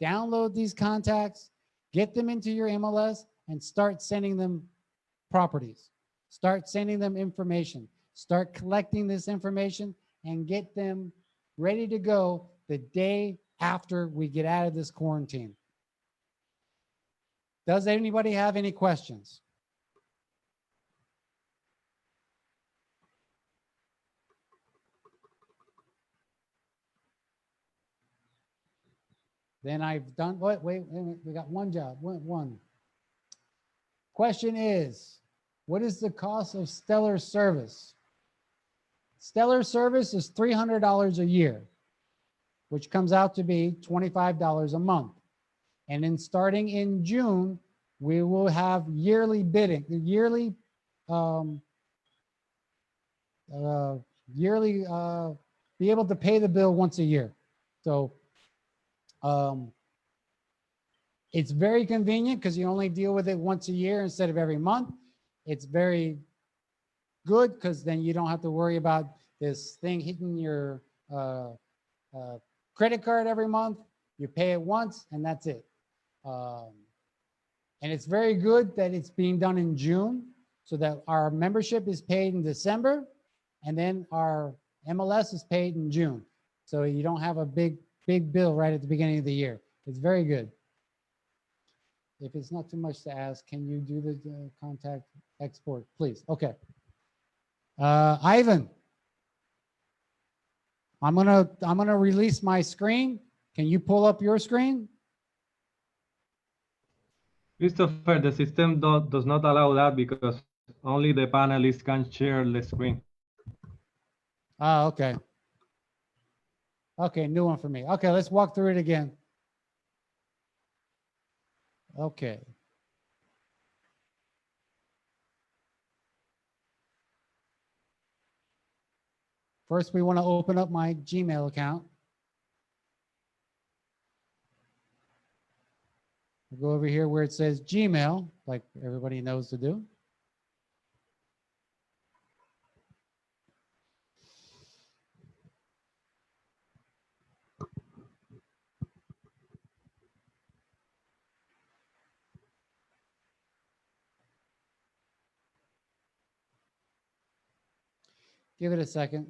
download these contacts, get them into your MLS and start sending them properties. Start sending them information. Start collecting this information and get them ready to go the day after we get out of this quarantine. Does anybody have any questions? Then I've done, wait, we got one job, one. Question is, what is the cost of Stellar service? Stellar service is $300 a year, which comes out to be $25 a month. And then starting in June, we will have yearly bidding, be able to pay the bill once a year. So it's very convenient because you only deal with it once a year instead of every month. It's very good because then you don't have to worry about this thing hitting your credit card every month. You pay it once and that's it. And it's very good that it's being done in June so that our membership is paid in December and then our MLS is paid in June. So you don't have a big bill right at the beginning of the year. It's very good. If it's not too much to ask, can you do the contact export, please? Okay. Ivan, I'm gonna release my screen. Can you pull up your screen? Christopher, the system does not allow that because only the panelists can share the screen. Oh, okay. Okay, new one for me. Okay, let's walk through it again. Okay. First, we want to open up my Gmail account. We'll go over here where it says Gmail, like everybody knows to do. Give it a second.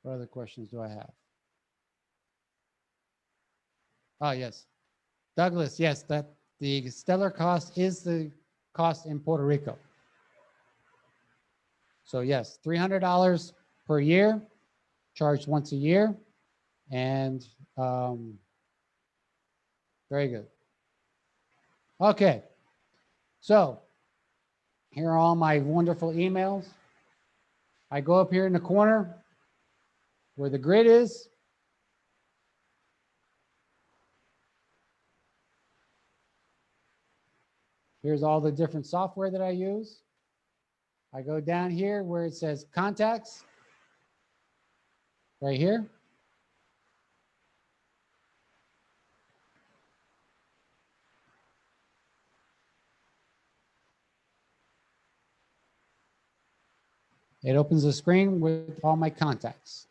What other questions do I have? Oh, yes. Douglas, yes, that the stellar cost is the cost in Puerto Rico. So yes, $300 per year, charged once a year, and very good. Okay, so here are all my wonderful emails. I go up here in the corner where the grid is. Here's all the different software that I use. I go down here where it says contacts, right here. It opens the screen with all my contacts.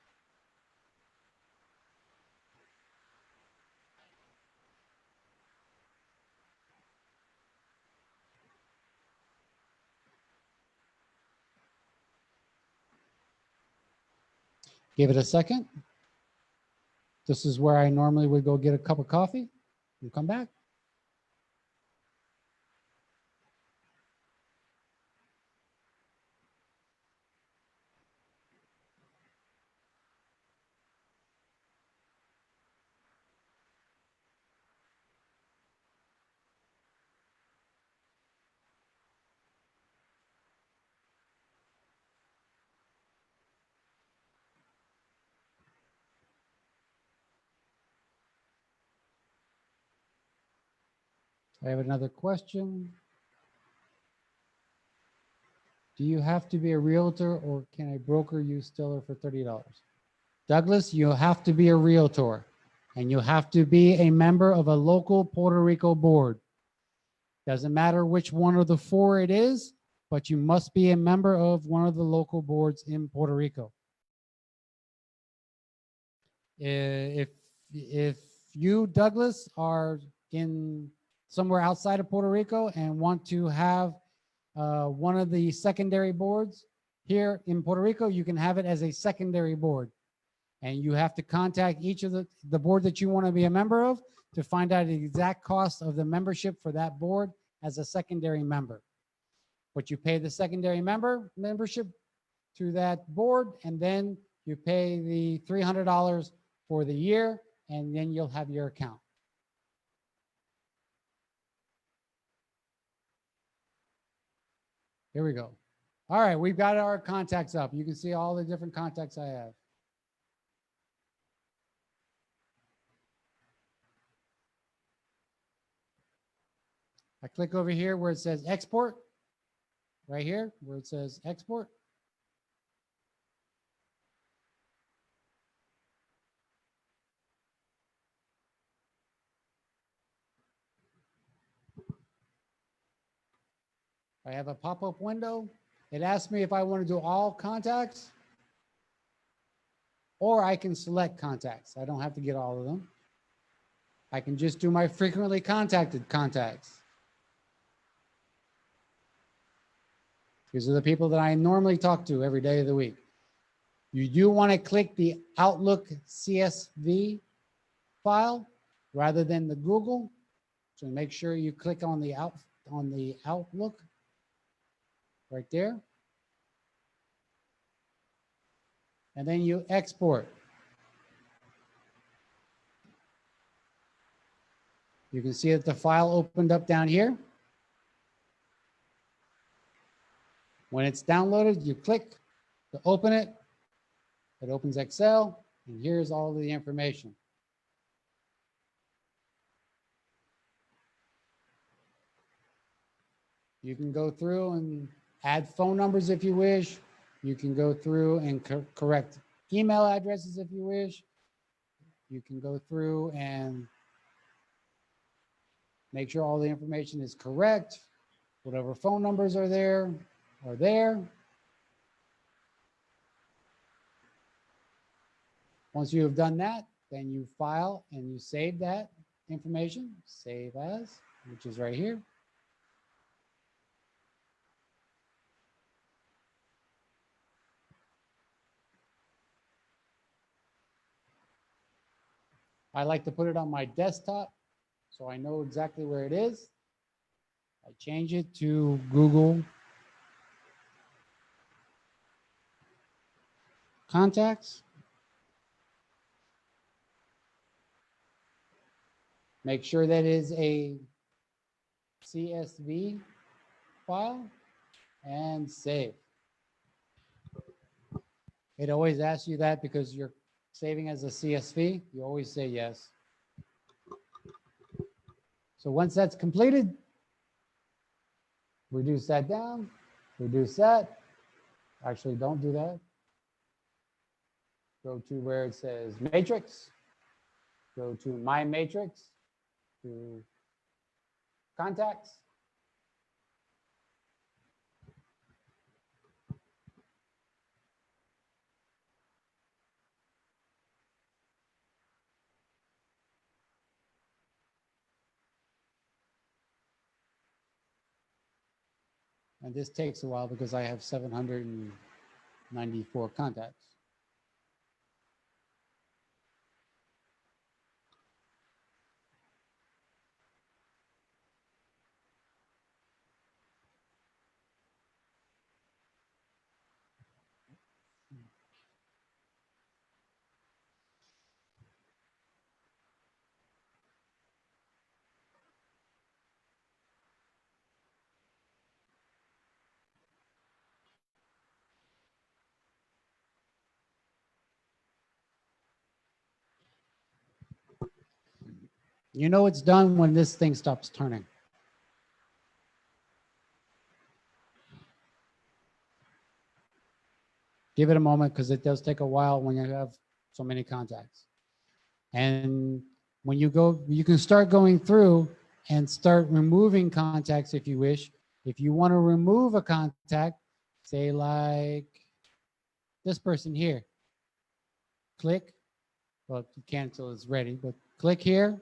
Give it a second. This is where I normally would go get a cup of coffee and come back. I have another question. Do you have to be a realtor or can a broker use Stiller for $30? Douglas, you have to be a realtor and you have to be a member of a local Puerto Rico board. Doesn't matter which one of the four it is, but you must be a member of one of the local boards in Puerto Rico. If you, Douglas, are in somewhere outside of Puerto Rico and want to have one of the secondary boards here in Puerto Rico, you can have it as a secondary board. And you have to contact each of the board that you want to be a member of to find out the exact cost of the membership for that board as a secondary member. But you pay the secondary membership to that board, and then you pay the $300 for the year, and then you'll have your account. Here we go. All right, we've got our contacts up. You can see all the different contacts I have. I click over here where it says export, right here where it says export. I have a pop-up window. It asks me if I want to do all contacts, or I can select contacts. I don't have to get all of them. I can just do my frequently contacted contacts. These are the people that I normally talk to every day of the week. You do want to click the Outlook CSV file rather than the Google. So make sure you click on the Outlook right there. And then you export. You can see that the file opened up down here. When it's downloaded, you click to open it. It opens Excel, and here's all the information. You can go through and add phone numbers if you wish. You can go through and correct email addresses if you wish. You can go through and make sure all the information is correct. Whatever phone numbers are there are there. Once you have done that, then you file and you save that information, save as, which is right here. I like to put it on my desktop so I know exactly where it is. I change it to Google Contacts. Make sure that is a CSV file and save. It always asks you that because you're saving as a CSV. You always say yes. So once that's completed, reduce that down, reduce that. Actually, don't do that. Go to where it says matrix. Go to my matrix, to contacts. And this takes a while because I have 794 contacts. You know it's done when this thing stops turning. Give it a moment because it does take a while when you have so many contacts. And when you go, you can start going through and start removing contacts if you wish. If you want to remove a contact, say like this person here, click. Well, you can't until it's ready, but click here,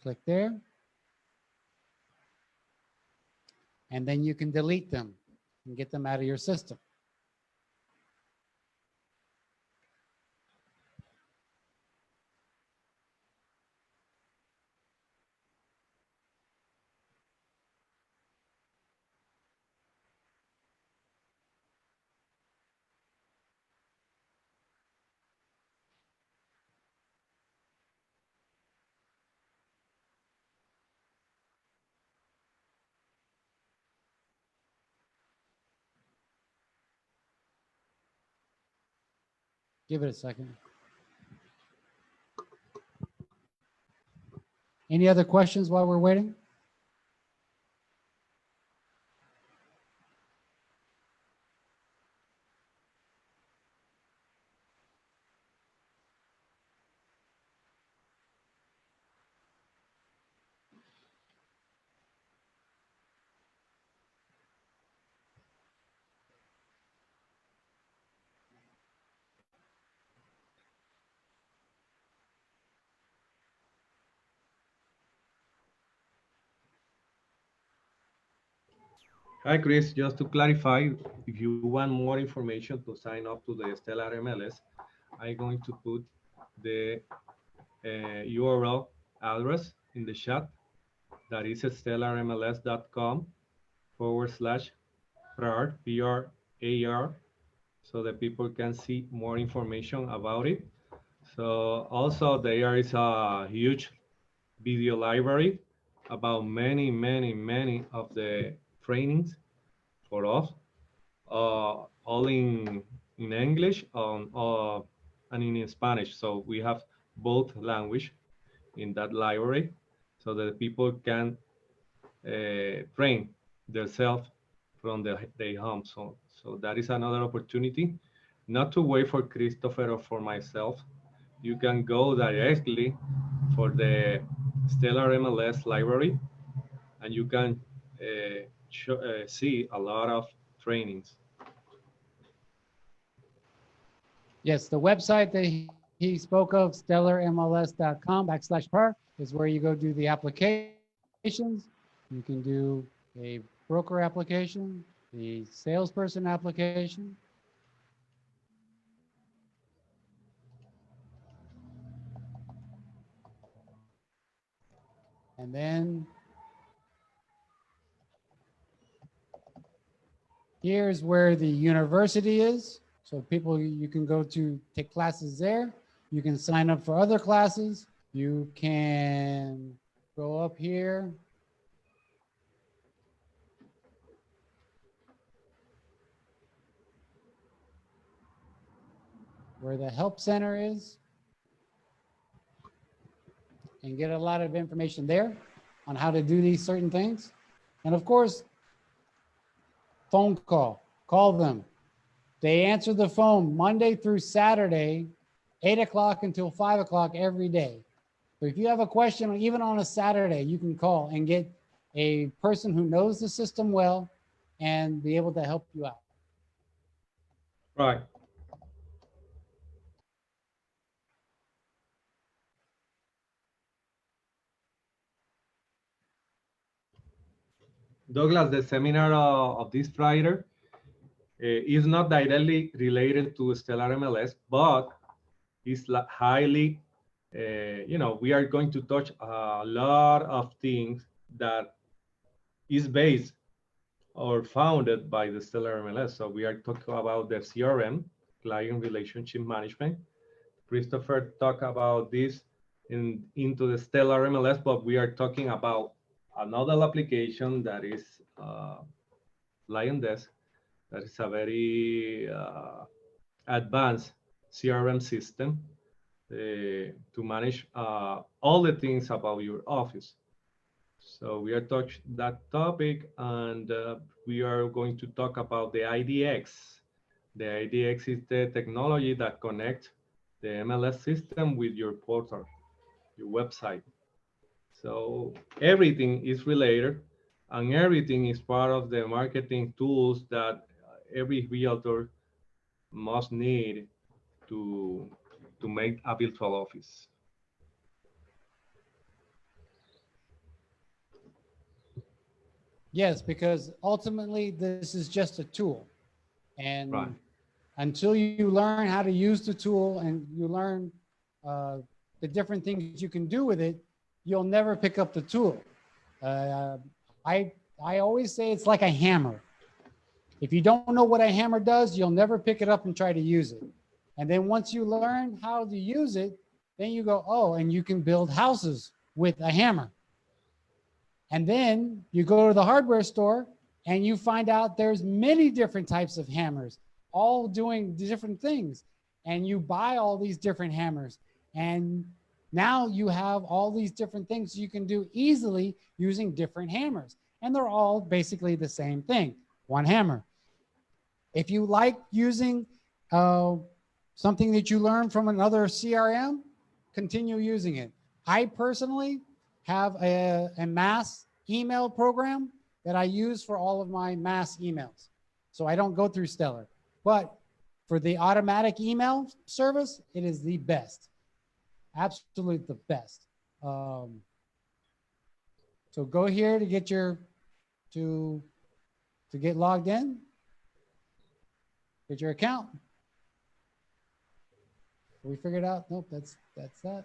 click there. And then you can delete them and get them out of your system. Give it a second. Any other questions while we're waiting? Hi, Chris. Just to clarify, if you want more information to sign up to the Stellar MLS, I'm going to put the URL address in the chat. That is stellarmls.com/PRAR, PRAR, so that people can see more information about it. So also there is a huge video library about many of the trainings for us, all in English and in Spanish. So we have both language in that library so that people can train themselves from their home. So that is another opportunity, not to wait for Christopher or for myself. You can go directly for the Stellar MLS library, and you can see a lot of trainings. Yes, the website that he spoke of, stellarmls.com/per, is where you go do the applications. You can do a broker application, the salesperson application. And then here's where the university is. So people, you can go to take classes there. You can sign up for other classes. You can go up here. Where the help center is, and get a lot of information there on how to do these certain things. And of course, phone call them. They answer the phone Monday through Saturday, 8 o'clock until 5 o'clock every day. So if you have a question, even on a Saturday, you can call and get a person who knows the system well and be able to help you out. Right. Douglas, the seminar of this Friday is not directly related to Stellar MLS, but is highly, we are going to touch a lot of things that is based or founded by the Stellar MLS. So we are talking about the CRM, client relationship management. Christopher talked about this into the Stellar MLS, but we are talking about another application that is Lion Desk. That is a very advanced CRM system to manage all the things about your office. So we are touching that topic, and we are going to talk about the IDX. The IDX is the technology that connects the MLS system with your portal, your website. So everything is related, and everything is part of the marketing tools that every realtor must need to make a virtual office. Yes, because ultimately this is just a tool. And Right. until you learn how to use the tool and you learn the different things you can do with it, you'll never pick up the tool. Uh, I always say it's like a hammer. If you don't know what a hammer does, you'll never pick it up and try to use it. And then once you learn how to use it, then you go, oh, and you can build houses with a hammer. And then you go to the hardware store and you find out there's many different types of hammers, all doing different things. And you buy all these different hammers. And now you have all these different things you can do easily using different hammers. And they're all basically the same thing, one hammer. If you like using something that you learned from another CRM, continue using it. I personally have a mass email program that I use for all of my mass emails. So I don't go through Stellar. But for the automatic email service, it is the best. Absolutely the best. So go here to get to to get logged in. Get your account. We figured out, nope, that's that.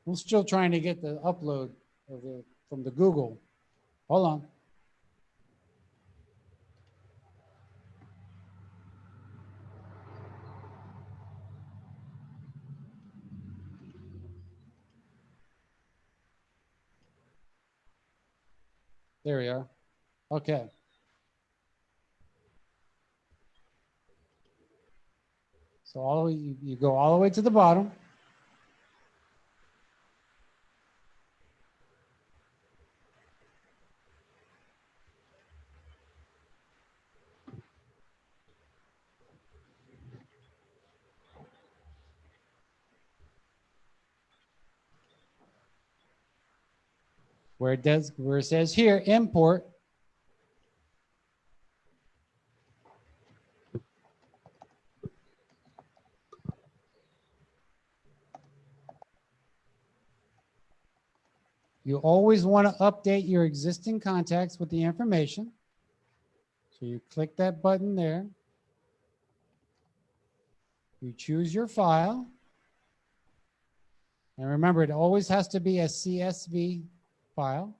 I'm still trying to get the upload of from the Google. Hold on. There we are. Okay. So you go all the way to the bottom. Where it says here, import. You always want to update your existing contacts with the information. So you click that button there. You choose your file. And remember, it always has to be a CSV file.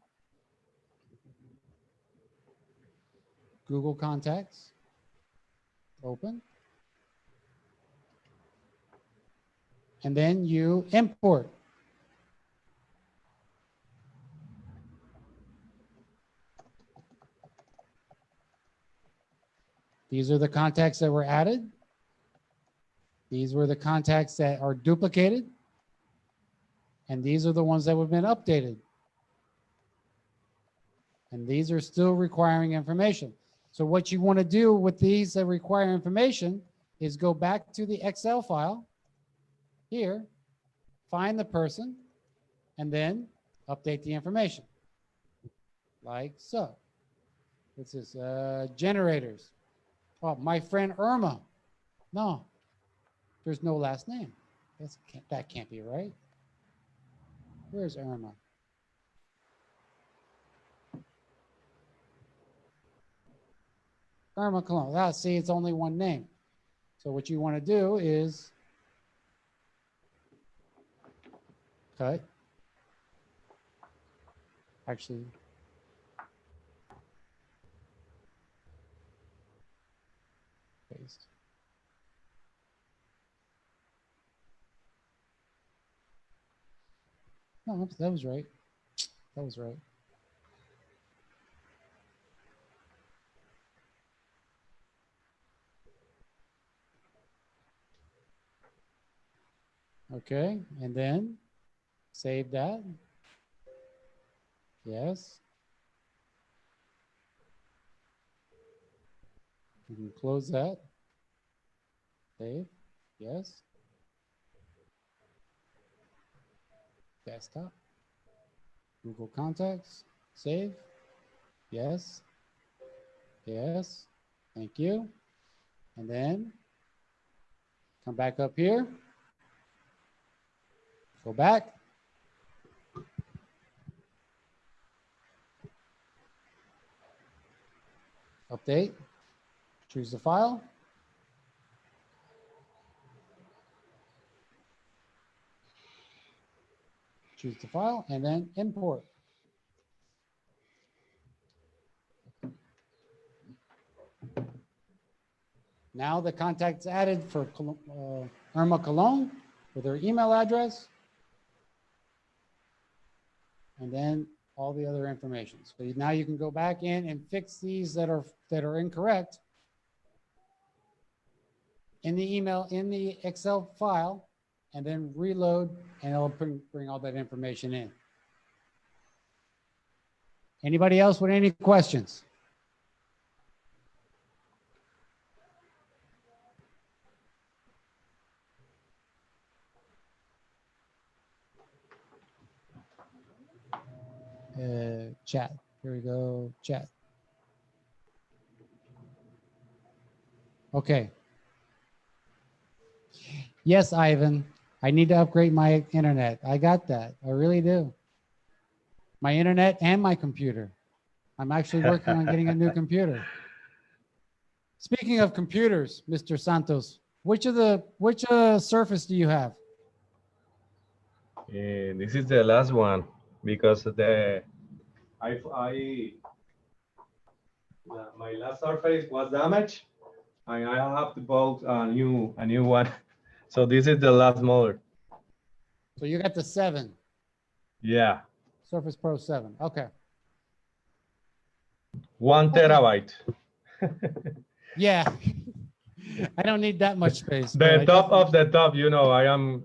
Google Contacts. Open. And then you import. These are the contacts that were added. These were the contacts that are duplicated. And these are the ones that have been updated. And these are still requiring information. So what you want to do with these that require information is go back to the Excel file here, find the person, and then update the information. Like so. This is generators. Oh, my friend Irma. No, there's no last name. That can't be right. Where's Irma? Irma Cologne. Ah, see, it's only one name. So what you want to do is cut. Actually, paste. No, that was right. That was right. Okay, and then save that. Yes. You can close that. Save. Yes. Desktop. Google Contacts. Save. Yes. Yes. Thank you. And then come back up here. Go back. Update. Choose the file. Choose the file and then import. Now the contact's added for Irma Cologne with her email address. And then all the other information. So now you can go back in and fix these that are incorrect in the email, in the Excel file, and then reload, and it'll bring all that information in. Anybody else with any questions? Chat. Here we go. Chat. Okay. Yes, Ivan. I need to upgrade my internet. I got that. I really do. my internet and my computer. I'm actually working on getting a new computer. Speaking of computers, Mr. Santos, which Surface do you have? This is the last one because my last Surface was damaged, and I have to buy a new one. So this is the last model. So you got the 7. Yeah, Surface Pro 7. Okay. 1 terabyte. Yeah. I don't need that much space. The top of the top, you know, I am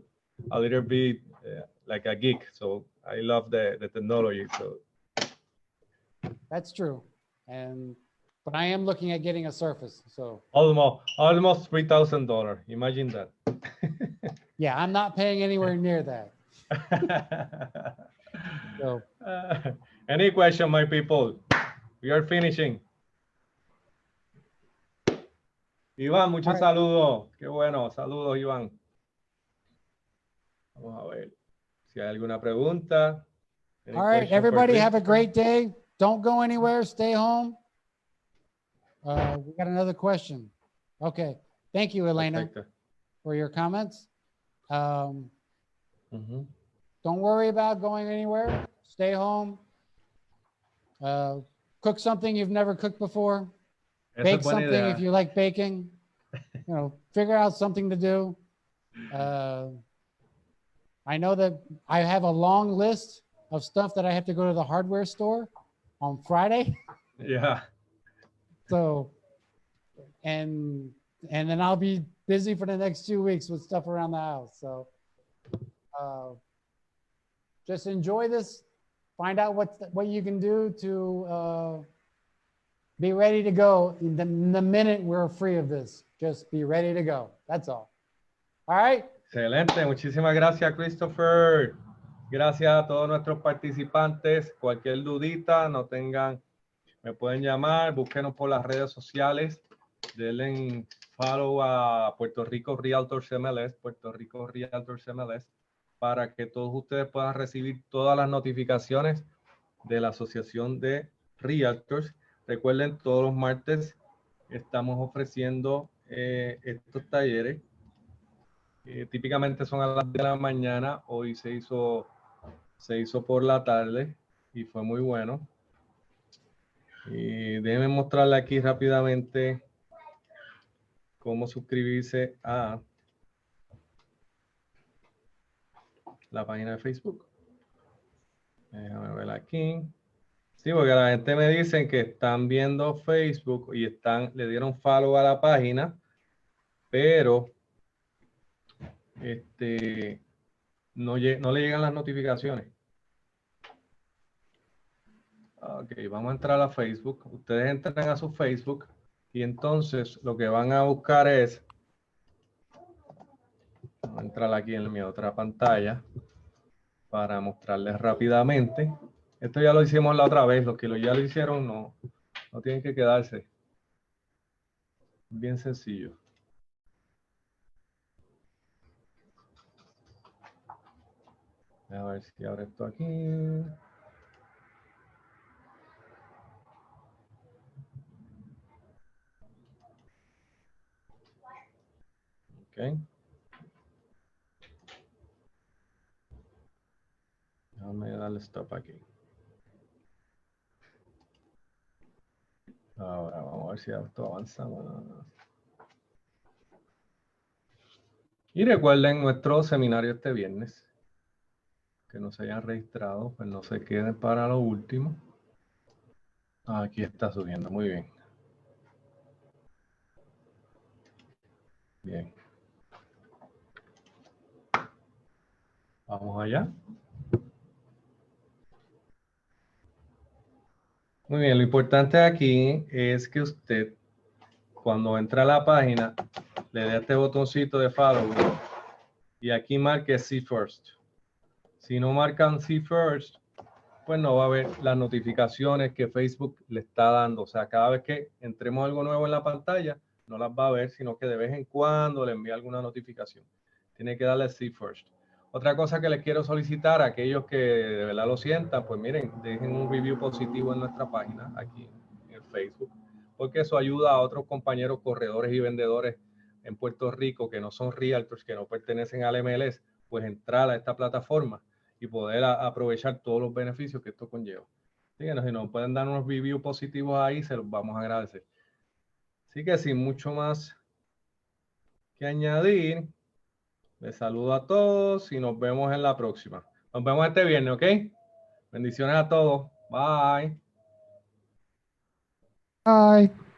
a little bit like a geek, so I love the technology. So that's true. But I am looking at getting a Surface. So almost $3,000. Imagine that. yeah, I'm not paying anywhere near that. So any question, my people? We are finishing. Iván, muchos saludos. Qué bueno. Saludos, Iván. Vamos a ver si hay alguna pregunta. All right, everybody have a great day. Don't go anywhere. Stay home. We got another question. Okay. Thank you, Elena, for your comments. Don't worry about going anywhere. Stay home. Cook something you've never cooked before. Bake something if you like baking. You know, figure out something to do. I know that I have a long list of stuff that I have to go to the hardware store on Friday. Yeah. So, and then I'll be busy for the next 2 weeks with stuff around the house. So, just enjoy this. Find out what you can do to be ready to go the minute we're free of this. Just be ready to go. That's all. All right. Excelente. Muchísimas gracias, Christopher. Gracias a todos nuestros participantes. Cualquier dudita, me pueden llamar, búsquenos por las redes sociales. Denle follow a Puerto Rico Realtors MLS, Puerto Rico Realtors MLS, para que todos ustedes puedan recibir todas las notificaciones de la Asociación de Realtors. Recuerden, todos los martes estamos ofreciendo estos talleres. Típicamente son a las 10 de la mañana. Hoy se hizo por la tarde y fue muy bueno. Y déjenme mostrarle aquí rápidamente cómo suscribirse a la página de Facebook. Déjame ver aquí. Sí, porque la gente me dice que están viendo Facebook y le dieron follow a la página, pero no le llegan las notificaciones. Ok, vamos a entrar a Facebook. Ustedes entran a su Facebook y entonces lo que van a buscar es, vamos a entrar aquí en mi otra pantalla para mostrarles rápidamente. Esto ya lo hicimos la otra vez. Los que ya lo hicieron no tienen que quedarse. Bien sencillo. A ver si abre esto aquí. Ok. Déjame darle stop aquí. Ahora vamos a ver si esto avanza más. Y recuerden nuestro seminario este viernes. Que no se hayan registrado, pues no se queden para lo último. Aquí está subiendo, muy bien. Bien. Vamos allá. Muy bien, lo importante aquí es que usted, cuando entra a la página, le dé este botoncito de follow y aquí marque See First. Si no marcan See First, pues no va a ver las notificaciones que Facebook le está dando. O sea, cada vez que entremos algo nuevo en la pantalla, no las va a ver, sino que de vez en cuando le envía alguna notificación. Tiene que darle See First. Otra cosa que les quiero solicitar a aquellos que de verdad lo sientan, pues miren, dejen un review positivo en nuestra página, aquí en Facebook, porque eso ayuda a otros compañeros corredores y vendedores en Puerto Rico que no son Realtors, que no pertenecen al MLS, pues entrar a esta plataforma y poder aprovechar todos los beneficios que esto conlleva. Así que si nos pueden dar unos reviews positivos ahí, se los vamos a agradecer. Así que sin mucho más que añadir, les saludo a todos y nos vemos en la próxima. Nos vemos este viernes, ¿ok? Bendiciones a todos. Bye. Bye.